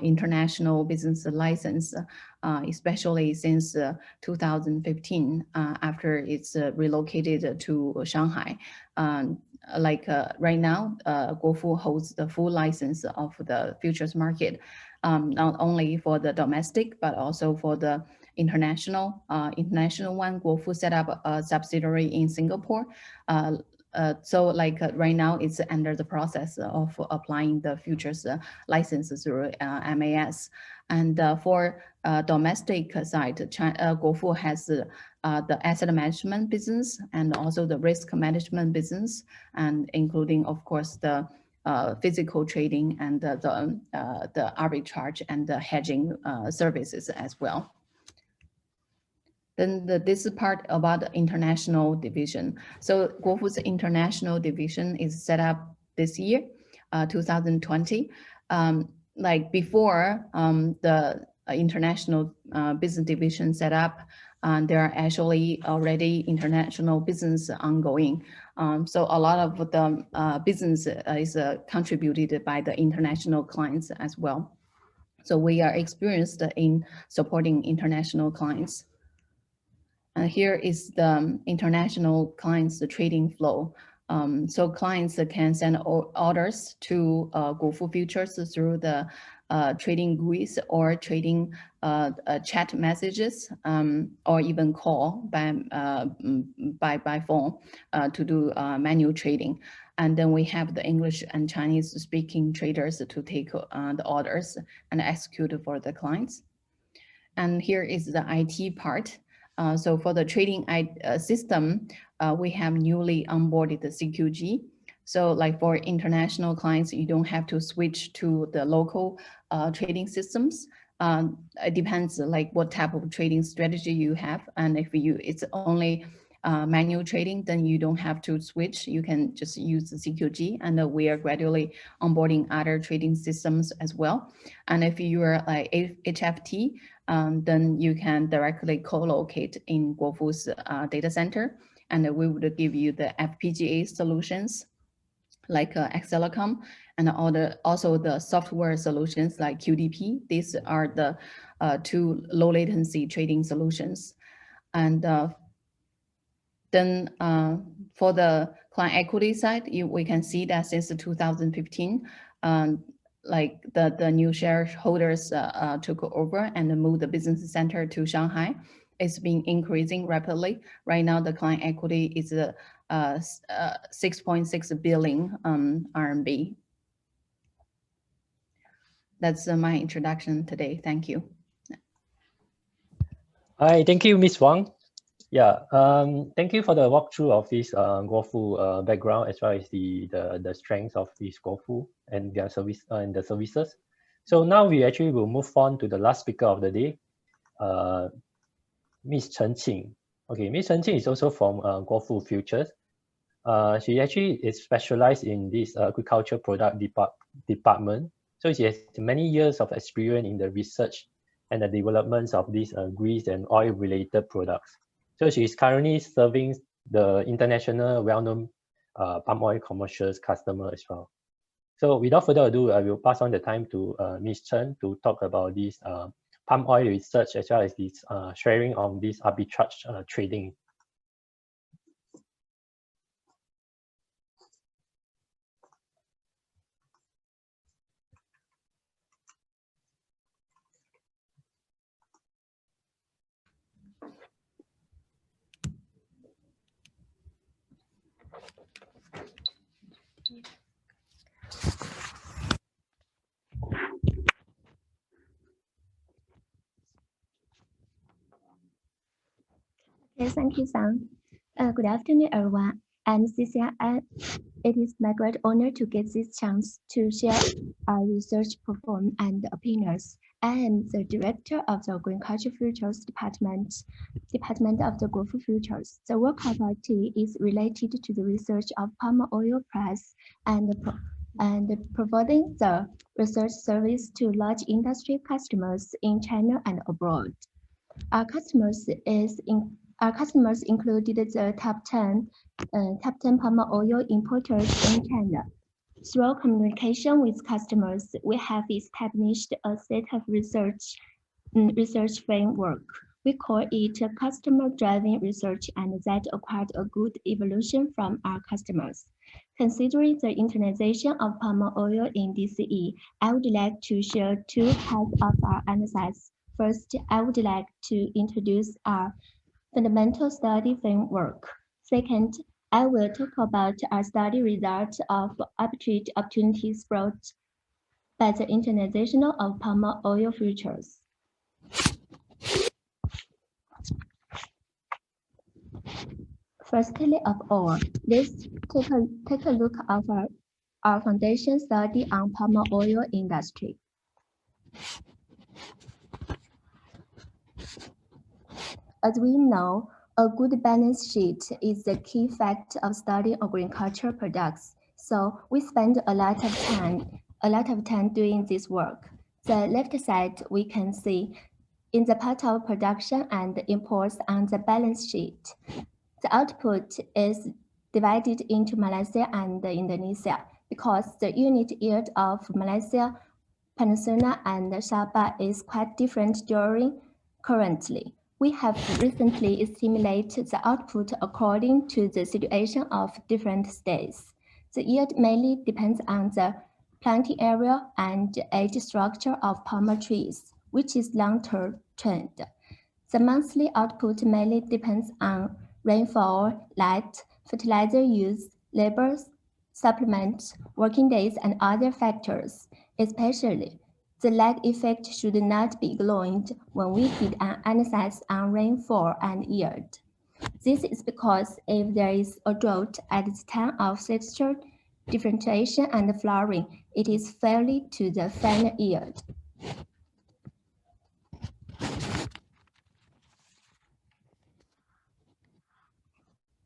international business license, especially since 2015, after it's relocated to Shanghai. Right now, GuoFu holds the full license of the futures market, not only for the domestic, but also for the international one. GuoFu set up a subsidiary in Singapore. So right now it's under the process of applying the futures license through MAS. And for domestic side, GuoFu has the asset management business and also the risk management business, and including, of course, the physical trading and the arbitrage and the hedging services as well. Then this part about the international division. So GuoFu's international division is set up this year, 2020. Like before the international business division set up, there are actually already international business ongoing. So a lot of the business is contributed by the international clients as well. So we are experienced in supporting international clients. Here is the international clients trading flow. So clients can send orders to GuoFu Futures through the trading GUIs or trading chat messages, or even call by phone to do manual trading. And then we have the English and Chinese speaking traders to take the orders and execute for the clients. And here is the IT part. So for the trading system, we have newly onboarded the CQG. So like for international clients, you don't have to switch to the local trading systems. It depends like what type of trading strategy you have. And if it's only manual trading, then you don't have to switch. You can just use the CQG, and we are gradually onboarding other trading systems as well. And if you are like HFT, then you can directly co-locate in GuoFu's data center, and we would give you the FPGA solutions like Accelercom, and also the software solutions like QDP. These are the 2 low latency trading solutions. And then for the client equity side, we can see that since 2015, like the new shareholders took over and moved the business center to Shanghai. It's been increasing rapidly. Right now, the client equity is 6.6 billion RMB. That's my introduction today. Thank you. Hi, thank you, Ms. Wang. Yeah, thank you for the walkthrough of this GuoFu background, as well as the strengths of this GuoFu and their service and the services. So now we actually will move on to the last speaker of the day, Ms. Ching. Okay, Ms. Ching is also from GuoFu Futures. She actually is specialized in this agriculture product department. So she has many years of experience in the research and the developments of these grease and oil related products. So she is currently serving the international well-known palm oil commercials customer as well. So without further ado, I will pass on the time to Ms. Chen to talk about this palm oil research, as well as this sharing on this arbitrage trading. Okay, thank you, Sam. Good afternoon, everyone. I'm Cecilia An. It is my great honor to get this chance to share our research performance and opinions I am the director of the Agriculture Futures Department of the GuoFu Futures. The work of our team is related to the research of palm oil price and providing the research service to large industry customers in China and abroad. Our customers included the top 10 palm oil importers in China. Through communication with customers, we have established a set of research framework. We call it customer-driven research, and that acquired a good evolution from our customers. Considering the internationalization of palm oil in DCE, I would like to share two parts of our analysis. First, I would like to introduce our fundamental study framework. Second, I will talk about our study results of arbitrage opportunities brought by the internationalization of palm oil futures. Firstly of all, let's take a look at our foundation study on palm oil industry. As we know, a good balance sheet is the key factor of studying agricultural products. So we spend a lot of time doing this work. The left side we can see in the part of production and imports on the balance sheet. The output is divided into Malaysia and Indonesia because the unit yield of Malaysia, Peninsula, and Sabah is quite different currently. We have recently estimated the output according to the situation of different states. The yield mainly depends on the planting area and age structure of palm trees, which is long-term trend. The monthly output mainly depends on rainfall, light, fertilizer use, labor, supplements, working days, and other factors. Especially, the lag effect should not be ignored when we did an analysis on rainfall and yield. This is because if there is a drought at the time of texture, differentiation, and flowering, it is fairly to the final yield.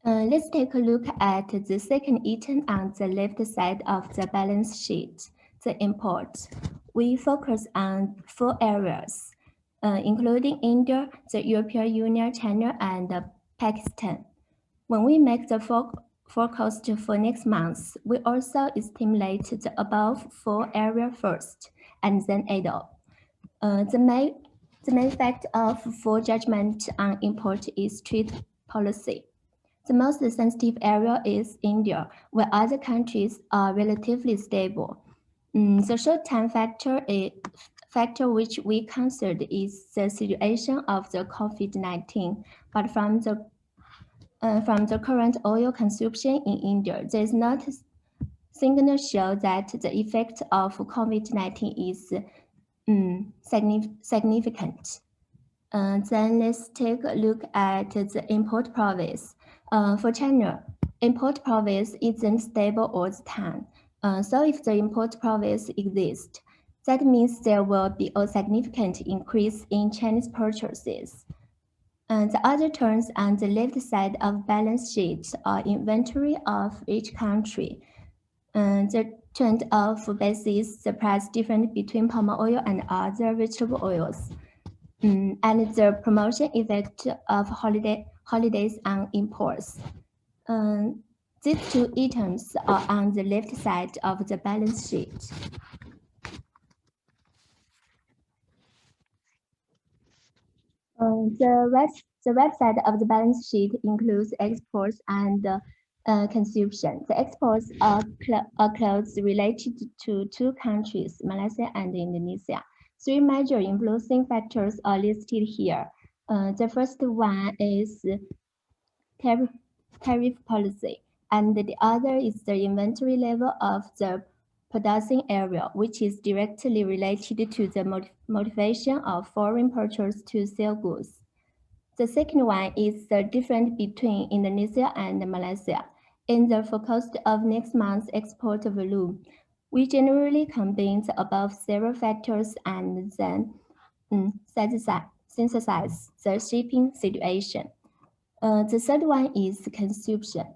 Let's take a look at the second item on the left side of the balance sheet, the import. We focus on 4 areas, including India, the European Union, China, and Pakistan. When we make the forecast for next month, we also estimate the above 4 areas first, and then add up. The main fact for judgment on import is trade policy. The most sensitive area is India, where other countries are relatively stable. The short-term factor which we considered is the situation of the COVID-19. But from the current oil consumption in India, there is not signal show that the effect of COVID-19 is significant. Then let's take a look at the import province. For China, import province isn't stable all the time. So if the import province exists, that means there will be a significant increase in Chinese purchases. The other terms on the left side of balance sheet are inventory of each country. The trend of basis the price difference between palm oil and other vegetable oils. And the promotion effect of holidays on imports. These 2 items are on the left side of the balance sheet. The right side of the balance sheet includes exports and consumption. The exports are clothes related to 2 countries, Malaysia and Indonesia. 3 major influencing factors are listed here. The first one is tariff policy, and the other is the inventory level of the producing area, which is directly related to the motivation of foreign purchasers to sell goods. The second one is the difference between Indonesia and Malaysia. In the forecast of next month's export volume, We generally combine the above several factors and then synthesize the shipping situation. The third one is consumption.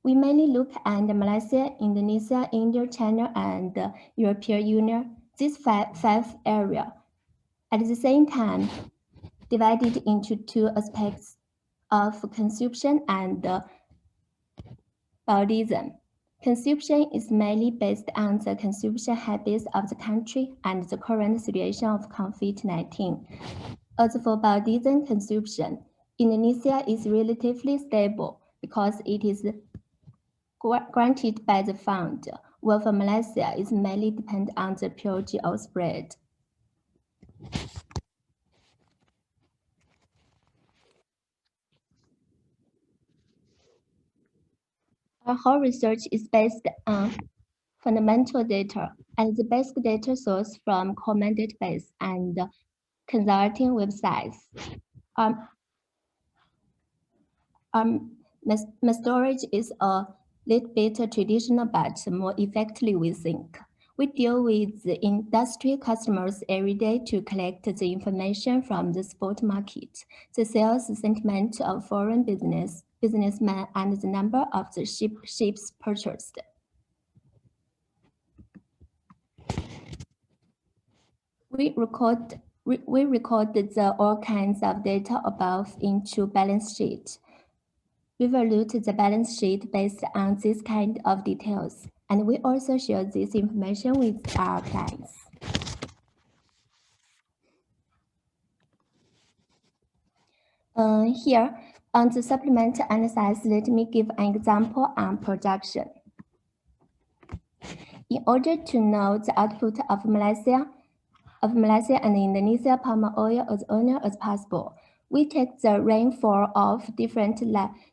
We mainly look at Malaysia, Indonesia, India, China, and the European Union, these five areas. At the same time, divided into two aspects of consumption and Buddhism. Consumption is mainly based on the consumption habits of the country and the current situation of COVID-19. As for Buddhism consumption, Indonesia is relatively stable because it is granted by the fund, while for Malaysia is mainly dependent on the purity of spread. Our whole research is based on fundamental data and the basic data source from common database and consulting websites. Methodology is a little bit traditional, but more effectively, we think. We deal with the industry customers every day to collect the information from the spot market, the sales sentiment of foreign businessmen, and the number of the ships purchased. We recorded all kinds of data above into balance sheet. We evaluate the balance sheet based on this kind of details, and we also share this information with our clients. Here, on the supplement analysis, let me give an example on production. In order to know the output of Malaysia and Indonesia palm oil as early as possible, we take the rainfall of different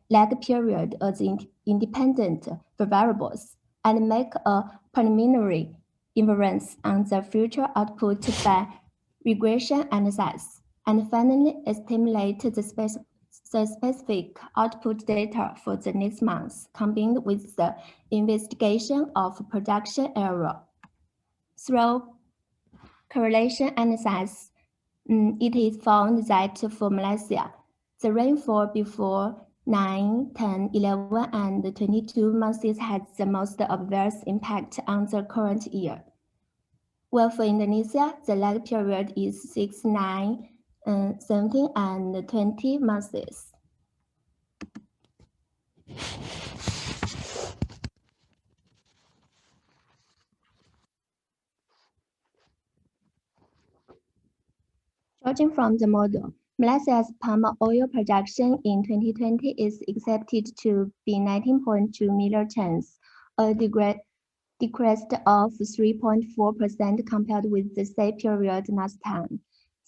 lag period as independent variables and make a preliminary inference on the future output by regression analysis, and finally estimate the specific output data for the next month, combined with the investigation of production error. Through correlation analysis, it is found that for Malaysia, the rainfall before 9, 10, 11, and 22 months has the most obvious impact on the current year. While for Indonesia, the lag period is 6, 9, 17, and 20 months. Judging from the model, Malaysia's palm oil production in 2020 is expected to be 19.2 million tons, a decrease of 3.4% compared with the same period last time.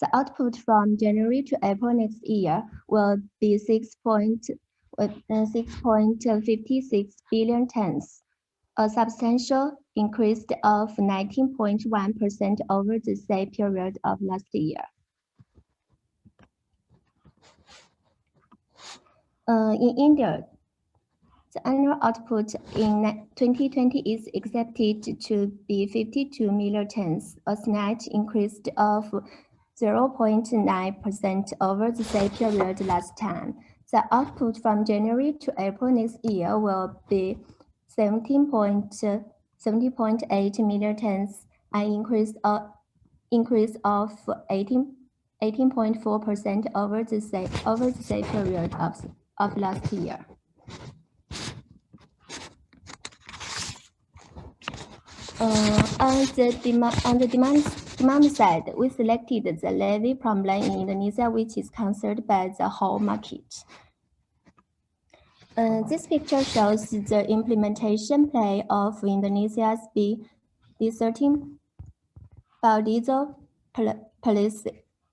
The output from January to April next year will be 6.56 billion tons, a substantial increase of 19.1% over the same period of last year. In India, the annual output in 2020 is expected to be 52 million tons, a slight increase of 0.9% over the same period last time. The output from January to April next year will be 70.8 million tons, an increase of 18.4% over the same period of last year. On the demand side, we selected the levy problem in Indonesia, which is concerned by the whole market. This picture shows the implementation plan of Indonesia's B13 biodiesel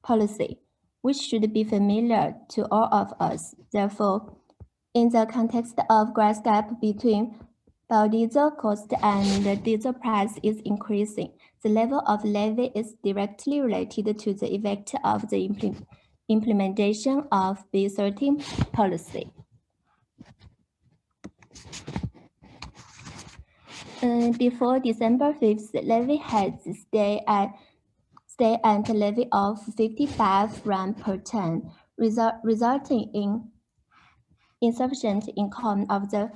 policy, which should be familiar to all of us. Therefore, in the context of price gap between biodiesel cost and the diesel price is increasing, the level of levy is directly related to the effect of the implementation of B13 policy. Before December 5th, levy has stayed at a levy of 55 rand per ton, resulting in insufficient income of the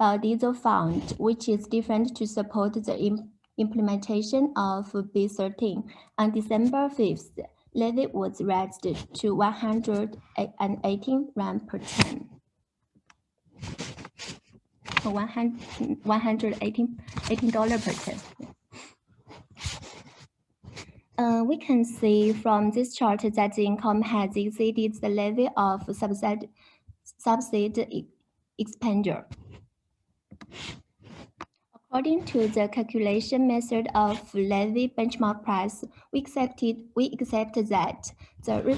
biodiesel fund, which is different to support the implementation of B13. On December 5th, levy was raised to 118 rand per ton. $118 per ton. We can see from this chart that the income has exceeded the levy of subsidy expenditure. According to the calculation method of levy benchmark price, we accept that the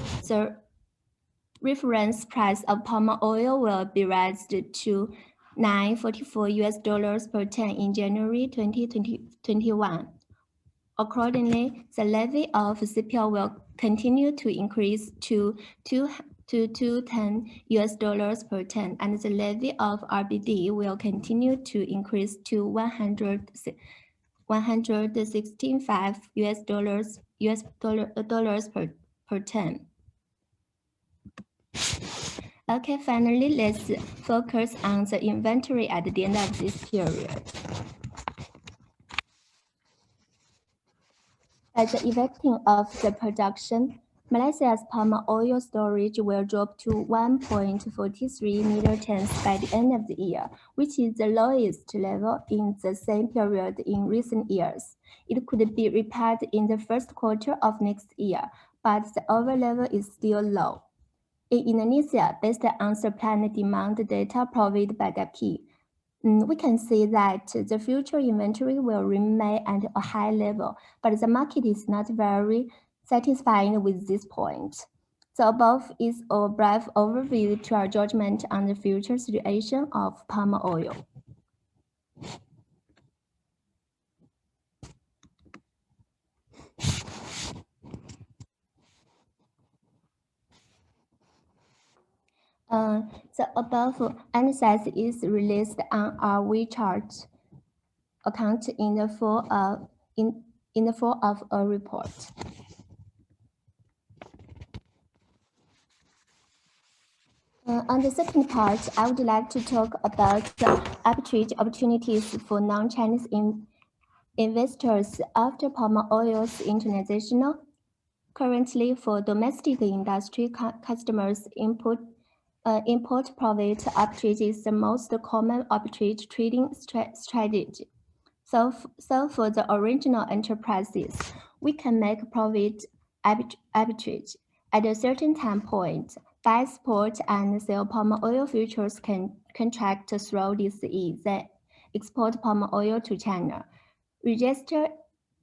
reference price of palm oil will be raised to $944 per ton in January 2021. Accordingly, the levy of CPO will continue to increase to $210 per ton, and the levy of RBD will continue to increase to $165 per ton. Okay, finally, let's focus on the inventory at the end of this period. At the eventing of the production, Malaysia's palm oil storage will drop to 1.43 million tons by the end of the year, which is the lowest level in the same period in recent years. It could be repaired in the first quarter of next year, but the overall level is still low. In Indonesia, based on supply and demand data provided by GuoFu, we can see that the future inventory will remain at a high level, but the market is not very satisfied with this point. The above is a brief overview to our judgment on the future situation of palm oil. The above analysis is released on our WeChat account in the form of a report. On the second part, I would like to talk about the arbitrage opportunities for non-Chinese investors after palm oil's international. Currently, for domestic industry customers, import profit arbitrage is the most common arbitrage trading strategy. So for the original enterprises, we can make profit arbitrage at a certain time point. Buy spot and sell palm oil futures can contract through DCE, then export palm oil to China. Register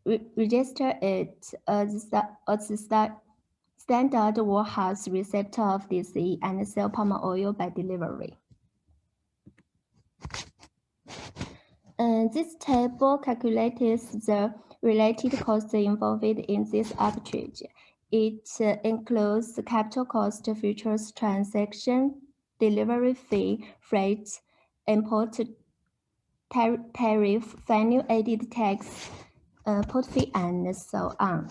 it as the standard warehouse receptor of DCE and sell palm oil by delivery. This table calculates the related costs involved in this arbitrage. It includes the capital cost, futures transaction, delivery fee, freight, import tariff, value-added tax, port fee, and so on.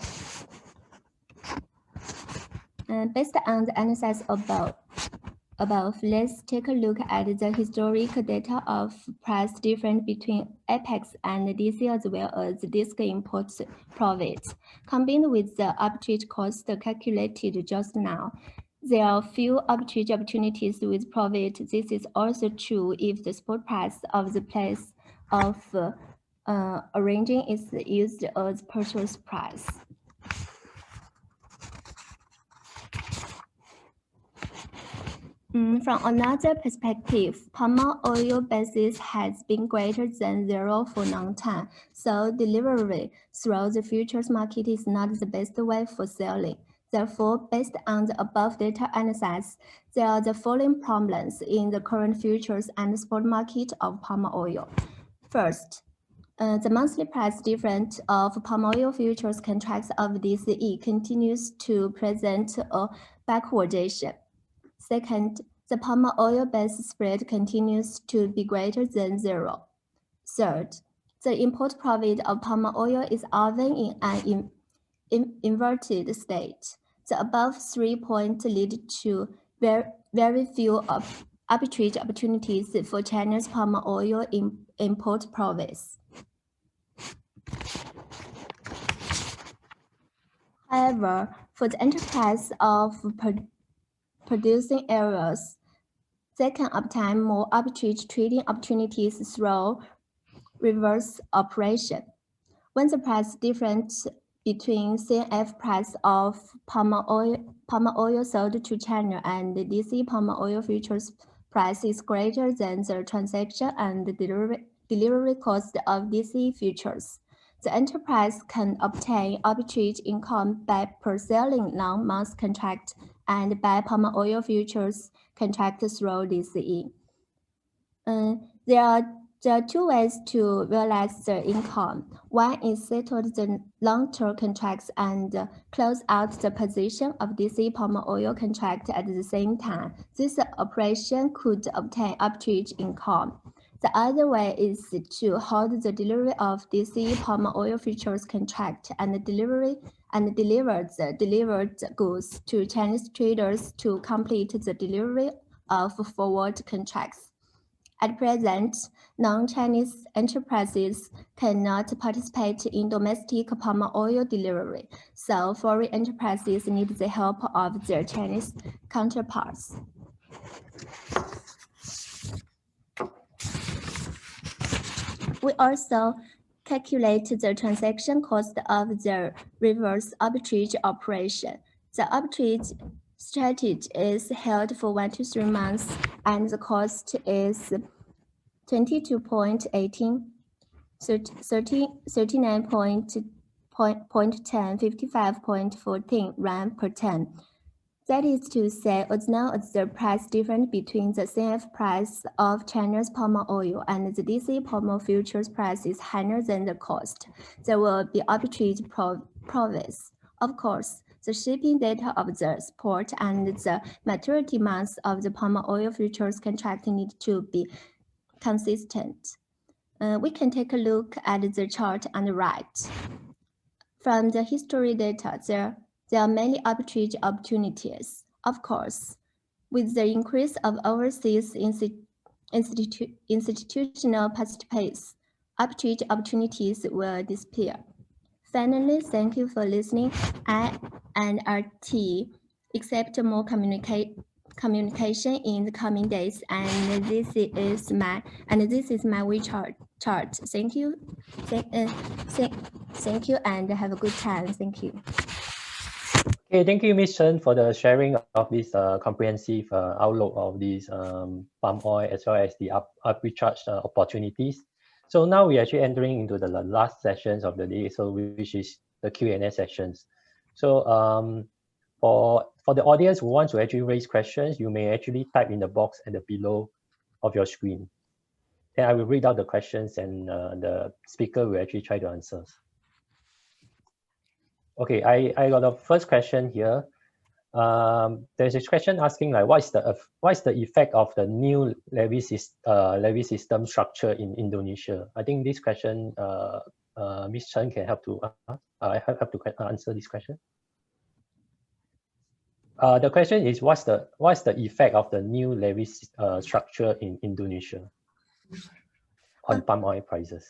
Based on the analysis above, let's take a look at the historical data of price difference between Apex and DC as well as disc import profits. Combined with the arbitrage cost calculated just now, there are few arbitrage opportunities with profit. This is also true if the spot price of the place of arranging is used as purchase price. From another perspective, palm oil basis has been greater than zero for a long time, so delivery through the futures market is not the best way for selling. Therefore, based on the above data analysis, there are the following problems in the current futures and spot market of palm oil. First, the monthly price difference of palm oil futures contracts of DCE continues to present a backwardation. Second, the palm oil base spread continues to be greater than zero. Third, The import profit of palm oil is often in an inverted state. The above 3 points lead to very few arbitrage opportunities for China's palm oil import profits. However, for the enterprise of producing areas, they can obtain more arbitrage trading opportunities through reverse operation. When the price difference between CNF price of palm oil sold to China and the DC palm oil futures price is greater than the transaction and the delivery cost of DC futures, the enterprise can obtain arbitrage income by selling long-month contract and by palm oil futures contract through DCE. There are two ways to realize the income. One is settle the long-term contracts and close out the position of DC palm oil contract at the same time. This operation could obtain arbitrage income. The other way is to hold the delivery of DC palm oil futures contract and deliver the delivered goods to Chinese traders to complete the delivery of forward contracts. At present, non-Chinese enterprises cannot participate in domestic palm oil delivery, so foreign enterprises need the help of their Chinese counterparts. We also calculate the transaction cost of the reverse arbitrage operation. The arbitrage strategy is held for 1 to 3 months, and the cost is 22.18, 39.10, 55.14 rand per ton. That is to say, as long as the price difference between the CNF price of China's palm oil and the DC palm oil futures price is higher than the cost, there will be arbitrage profits. Of course, the shipping data of the port and the maturity months of the palm oil futures contract need to be consistent. We can take a look at the chart on the right. From the history data, there are many arbitrage opportunities. Of course, with the increase of overseas institutional participants, arbitrage opportunities will disappear. Finally, thank you for listening. I and our team expect more communication in the coming days, and this is my WeChat chart. Thank you. Thank you, and have a good time. Thank you. Okay, thank you, Ms. Chen, for the sharing of this comprehensive outlook of these palm oil as well as the arbitrage opportunities. So now we're actually entering into the last sessions of the day, so which is the Q&A sessions. So for the audience who wants to actually raise questions, you may actually type in the box at the below of your screen. Then I will read out the questions and the speaker will actually try to answer. Okay, I got a first question here. There's a question asking like, what is the effect of the new levy system structure in Indonesia? I think this question, Ms. Chen can help to answer this question. The question is, what's the effect of the new levy structure in Indonesia on palm oil prices?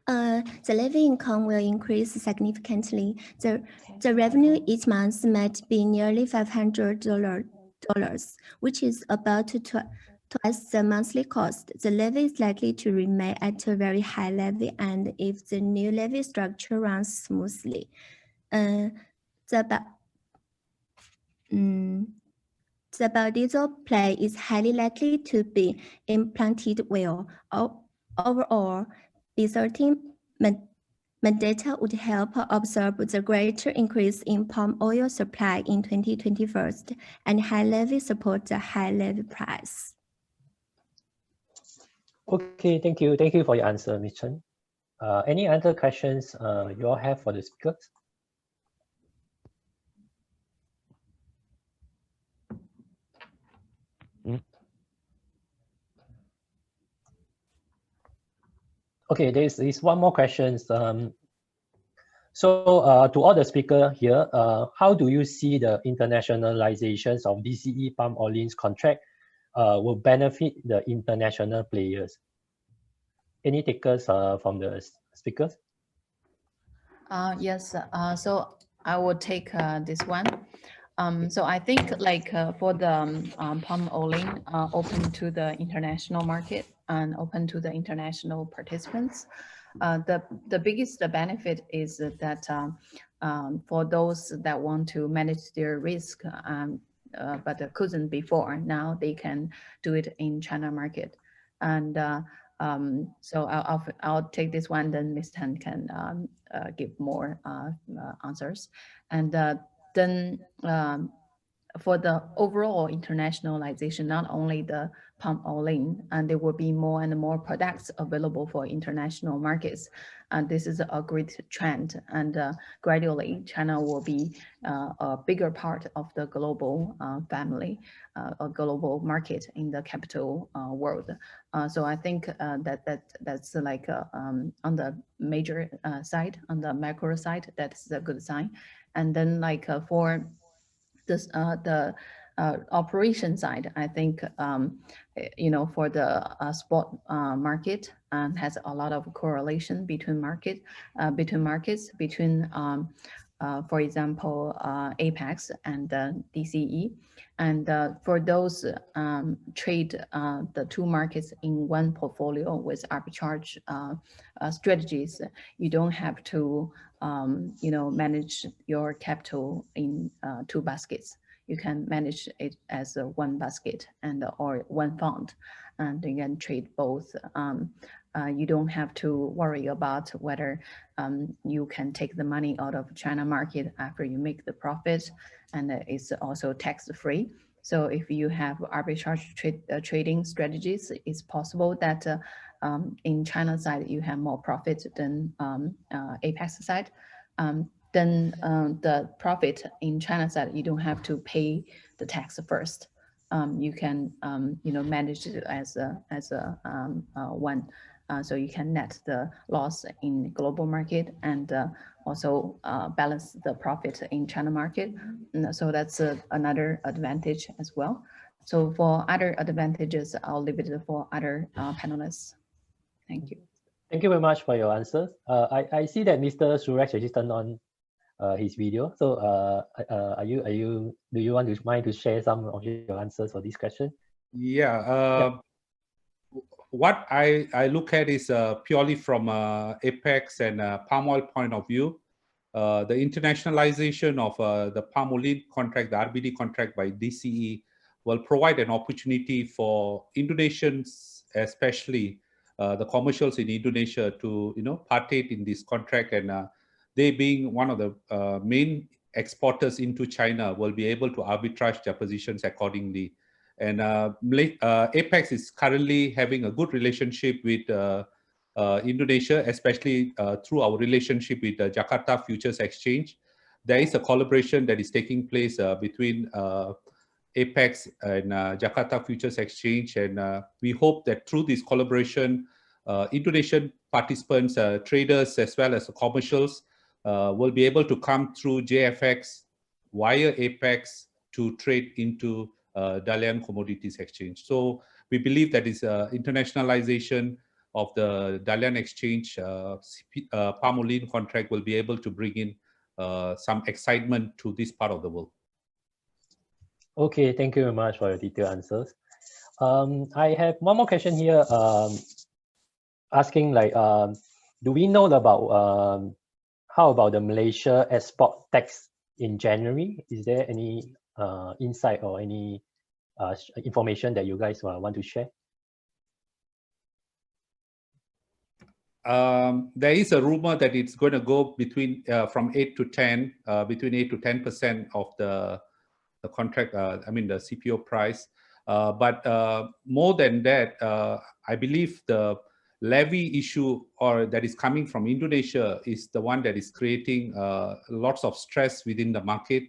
The levy income will increase significantly. The revenue each month might be nearly $500, which is about twice the monthly cost. The levy is likely to remain at a very high level, and if the new levy structure runs smoothly, the biodiesel play is highly likely to be implanted well. Overall, B13 data would help observe the greater increase in palm oil supply in 2021, and high levy support the high levy price. Okay, thank you. Thank you for your answer, Ms. Chen. Any other questions you all have for the speakers? Okay, there's one more question. So to all the speaker here, how do you see the internationalizations of DCE palm oil's contract will benefit the international players? Any takers from the speakers? Yes, so I will take this one. So I think like for the palm oil open to the international market and open to the international participants, the biggest benefit is that for those that want to manage their risk, but couldn't before, now they can do it in China market. And so I'll take this one, then Ms. Tan can give more answers. And then for the overall internationalization, not only the palm oil, and there will be more and more products available for international markets. And this is a great trend. And gradually, China will be a bigger part of the global family, a global market in the capital world. So I think that's like on the major side, on the macro side, that's a good sign. And then like for this the operation side, I think you know, for the spot market has a lot of correlation between markets, for example, Apex and DCE. And for those trade the two markets in one portfolio with arbitrage strategies, you don't have to you know, manage your capital in two baskets. You can manage it as one basket and or one fund, and you can trade both. You don't have to worry about whether you can take the money out of China market after you make the profit, and it's also tax-free. So if you have arbitrage trading strategies, it's possible that in China side you have more profit than Apex side. Then the profit in China side, you don't have to pay the tax first. You can you know, manage it as a one. So you can net the loss in global market and also balance the profit in China market. And so that's another advantage as well. So for other advantages, I'll leave it for other panelists. Thank you. Thank you very much for your answers. I see that Mr. Suresh has just turned on his video. So do you want to mind to share some of your answers for this question? Yeah. What I look at is purely from Apex and palm oil point of view. The internationalization of the palm oil contract, the RBD contract by DCE, will provide an opportunity for Indonesians, especially the commercials in Indonesia, to partake in this contract, and they being one of the main exporters into China will be able to arbitrage their positions accordingly. And Apex is currently having a good relationship with Indonesia, especially through our relationship with Jakarta Futures Exchange. There is a collaboration that is taking place between Apex and Jakarta Futures Exchange, and we hope that through this collaboration, Indonesian participants, traders, as well as commercials will be able to come through JFX via Apex to trade into Dalian Commodities Exchange. So we believe that is internationalization of the Dalian Exchange palm oil contract will be able to bring in some excitement to this part of the world. Okay, thank you very much for your detailed answers. I have one more question here, asking like, do we know about how about the Malaysia export tax in January? Is there any insight or any information that you guys want to share? There is a rumor that it's going to go between from 8 to 10, between 8 to 10% of the contract. I mean the CPO price. But more than that, I believe the levy issue that is coming from Indonesia is the one that is creating lots of stress within the market.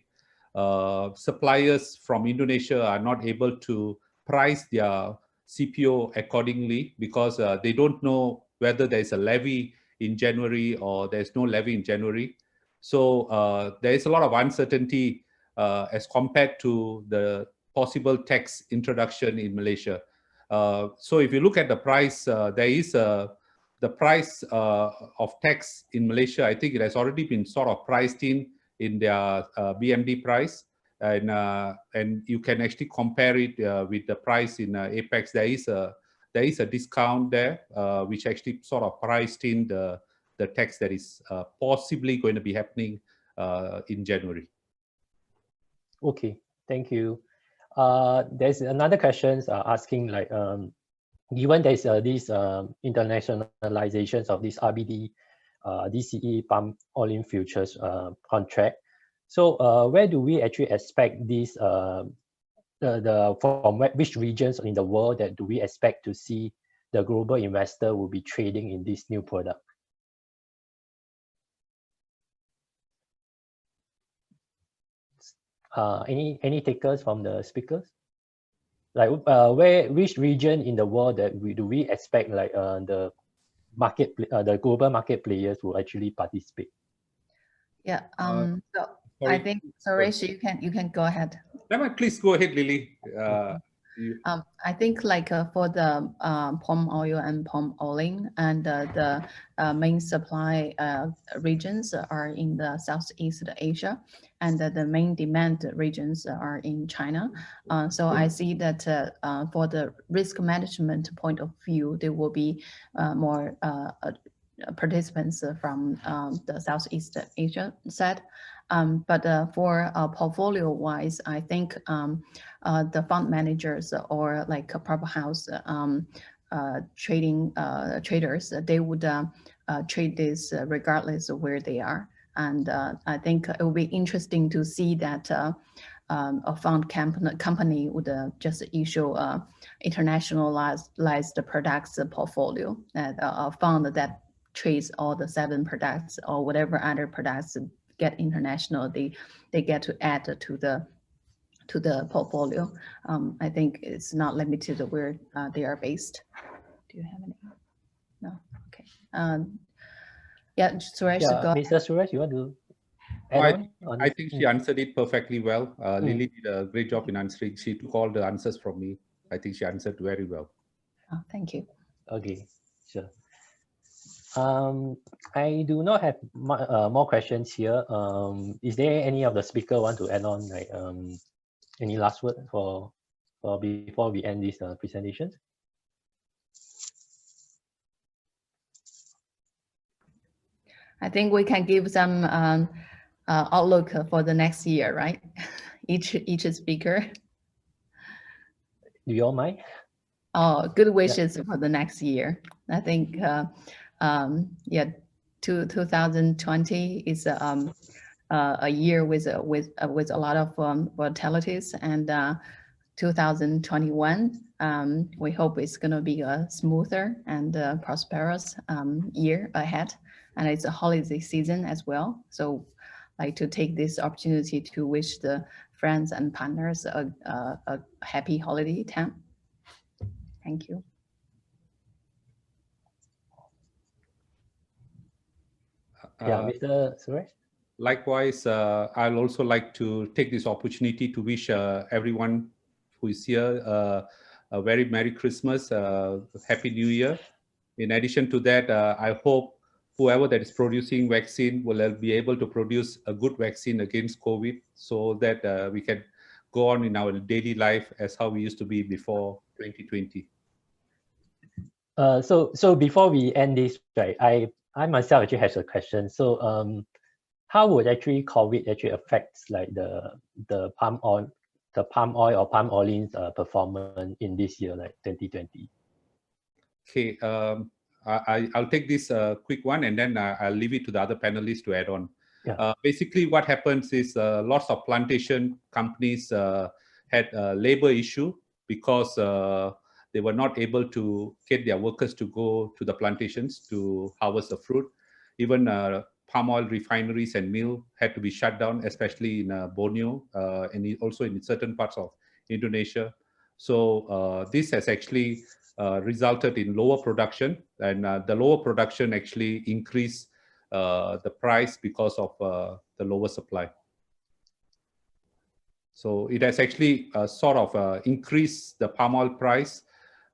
Suppliers from Indonesia are not able to price their CPO accordingly because they don't know whether there's a levy in January or there's no levy in January. So there is a lot of uncertainty as compared to the possible tax introduction in Malaysia. So if you look at the price, there is the price of tax in Malaysia. I think it has already been sort of priced in their BMD price, and you can actually compare it with the price in Apex. There is a discount there, which actually sort of priced in the tax that is possibly going to be happening in January. Okay, thank you. There's another question asking like, given there's these internationalizations of this RBD, DCE palm oil futures contract. So where do we actually expect these, from which regions in the world that do we expect to see the global investor will be trading in this new product? Any takers from the speakers? Like which region in the world that do we expect like the global market players will actually participate? Yeah. So I think Suresh, you can go ahead. Please go ahead, Lili. I think like for the palm oil and palm oil, and the main supply regions are in the Southeast Asia, and the main demand regions are in China. So I see that for the risk management point of view, there will be more participants from the Southeast Asia side. But for portfolio wise, I think the fund managers or like a prop house traders, they would trade this regardless of where they are. And I think it will be interesting to see that a fund company would just issue internationalized products portfolio, a fund that trades all the 7 products or whatever other products get international, they get to add to the portfolio. I think it's not limited to where they are based. Do you have any? No. Okay. Yeah, Suresh. Yeah, Mr. Suresh, you want to add on? I think she answered it perfectly well. Lili did a great job in answering. She took all the answers from me. I think she answered very well. Oh, thank you. Okay, sure. I do not have more questions here. Is there any of the speaker want to add on like any last word for before we end this presentation? I think we can give some outlook for the next year, right? Each speaker. Do you all mind? Oh, good wishes for the next year. I think yeah, 2020 is a year with a lot of volatilities, and 2021 we hope it's going to be a smoother and prosperous year ahead, and it's a holiday season as well. So like to take this opportunity to wish the friends and partners a happy holiday time. Thank you. Yeah, Mr. Suresh? Likewise, I'll also like to take this opportunity to wish everyone who is here a very Merry Christmas, Happy New Year. In addition to that, I hope whoever that is producing vaccine will be able to produce a good vaccine against COVID, so that we can go on in our daily life as how we used to be before 2020. So before we end this, right, I myself actually has a question. So how would actually COVID actually affects like the palm oil or palm oil's performance in this year, like 2020? Okay, I'll take this quick one, and then I'll leave it to the other panelists to add on. Yeah. Basically, what happens is lots of plantation companies had a labor issue because they were not able to get their workers to go to the plantations to harvest the fruit. Even palm oil refineries and mill had to be shut down, especially in Borneo and also in certain parts of Indonesia. So this has actually resulted in lower production, and the lower production actually increased the price because of the lower supply. So it has actually sort of increased the palm oil price.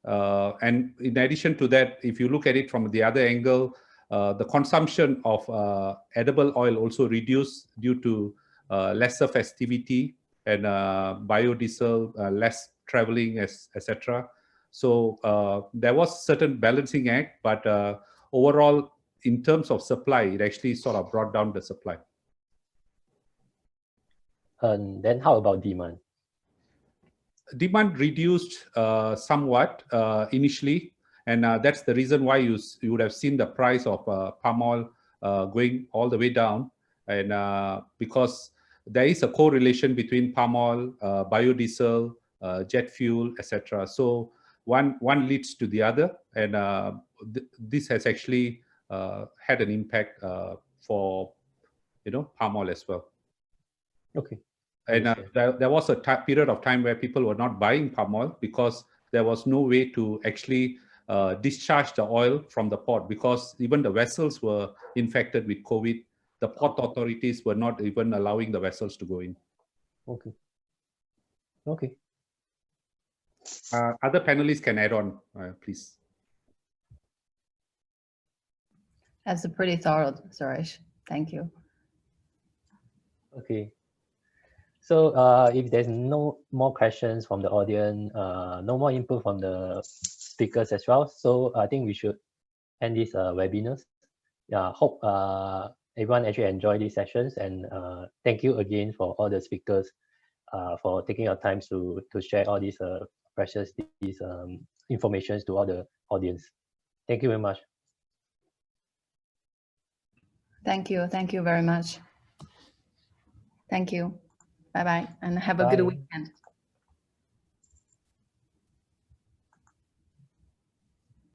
And in addition to that, if you look at it from the other angle, the consumption of edible oil also reduced due to lesser festivity and biodiesel, less traveling, etc. So there was certain balancing act, but overall, in terms of supply, it actually sort of brought down the supply. And then how about demand? Demand reduced somewhat initially, and that's the reason why you would have seen the price of palm oil going all the way down, and because there is a correlation between palm oil, biodiesel, jet fuel, etc. So one leads to the other, and this has actually had an impact for palm oil as well. Okay. And there was a period of time where people were not buying palm oil because there was no way to actually discharge the oil from the port, because even the vessels were infected with COVID. The port authorities were not even allowing the vessels to go in. Okay. Okay. Other panelists can add on, please. That's a pretty thorough, Suresh. Thank you. Okay. So if there's no more questions from the audience, no more input from the speakers as well, so I think we should end this webinar. Yeah, hope everyone actually enjoyed these sessions, and thank you again for all the speakers for taking your time to share all these precious information to all the audience. Thank you very much. Thank you. Thank you very much. Thank you. Bye-bye, and have a good weekend.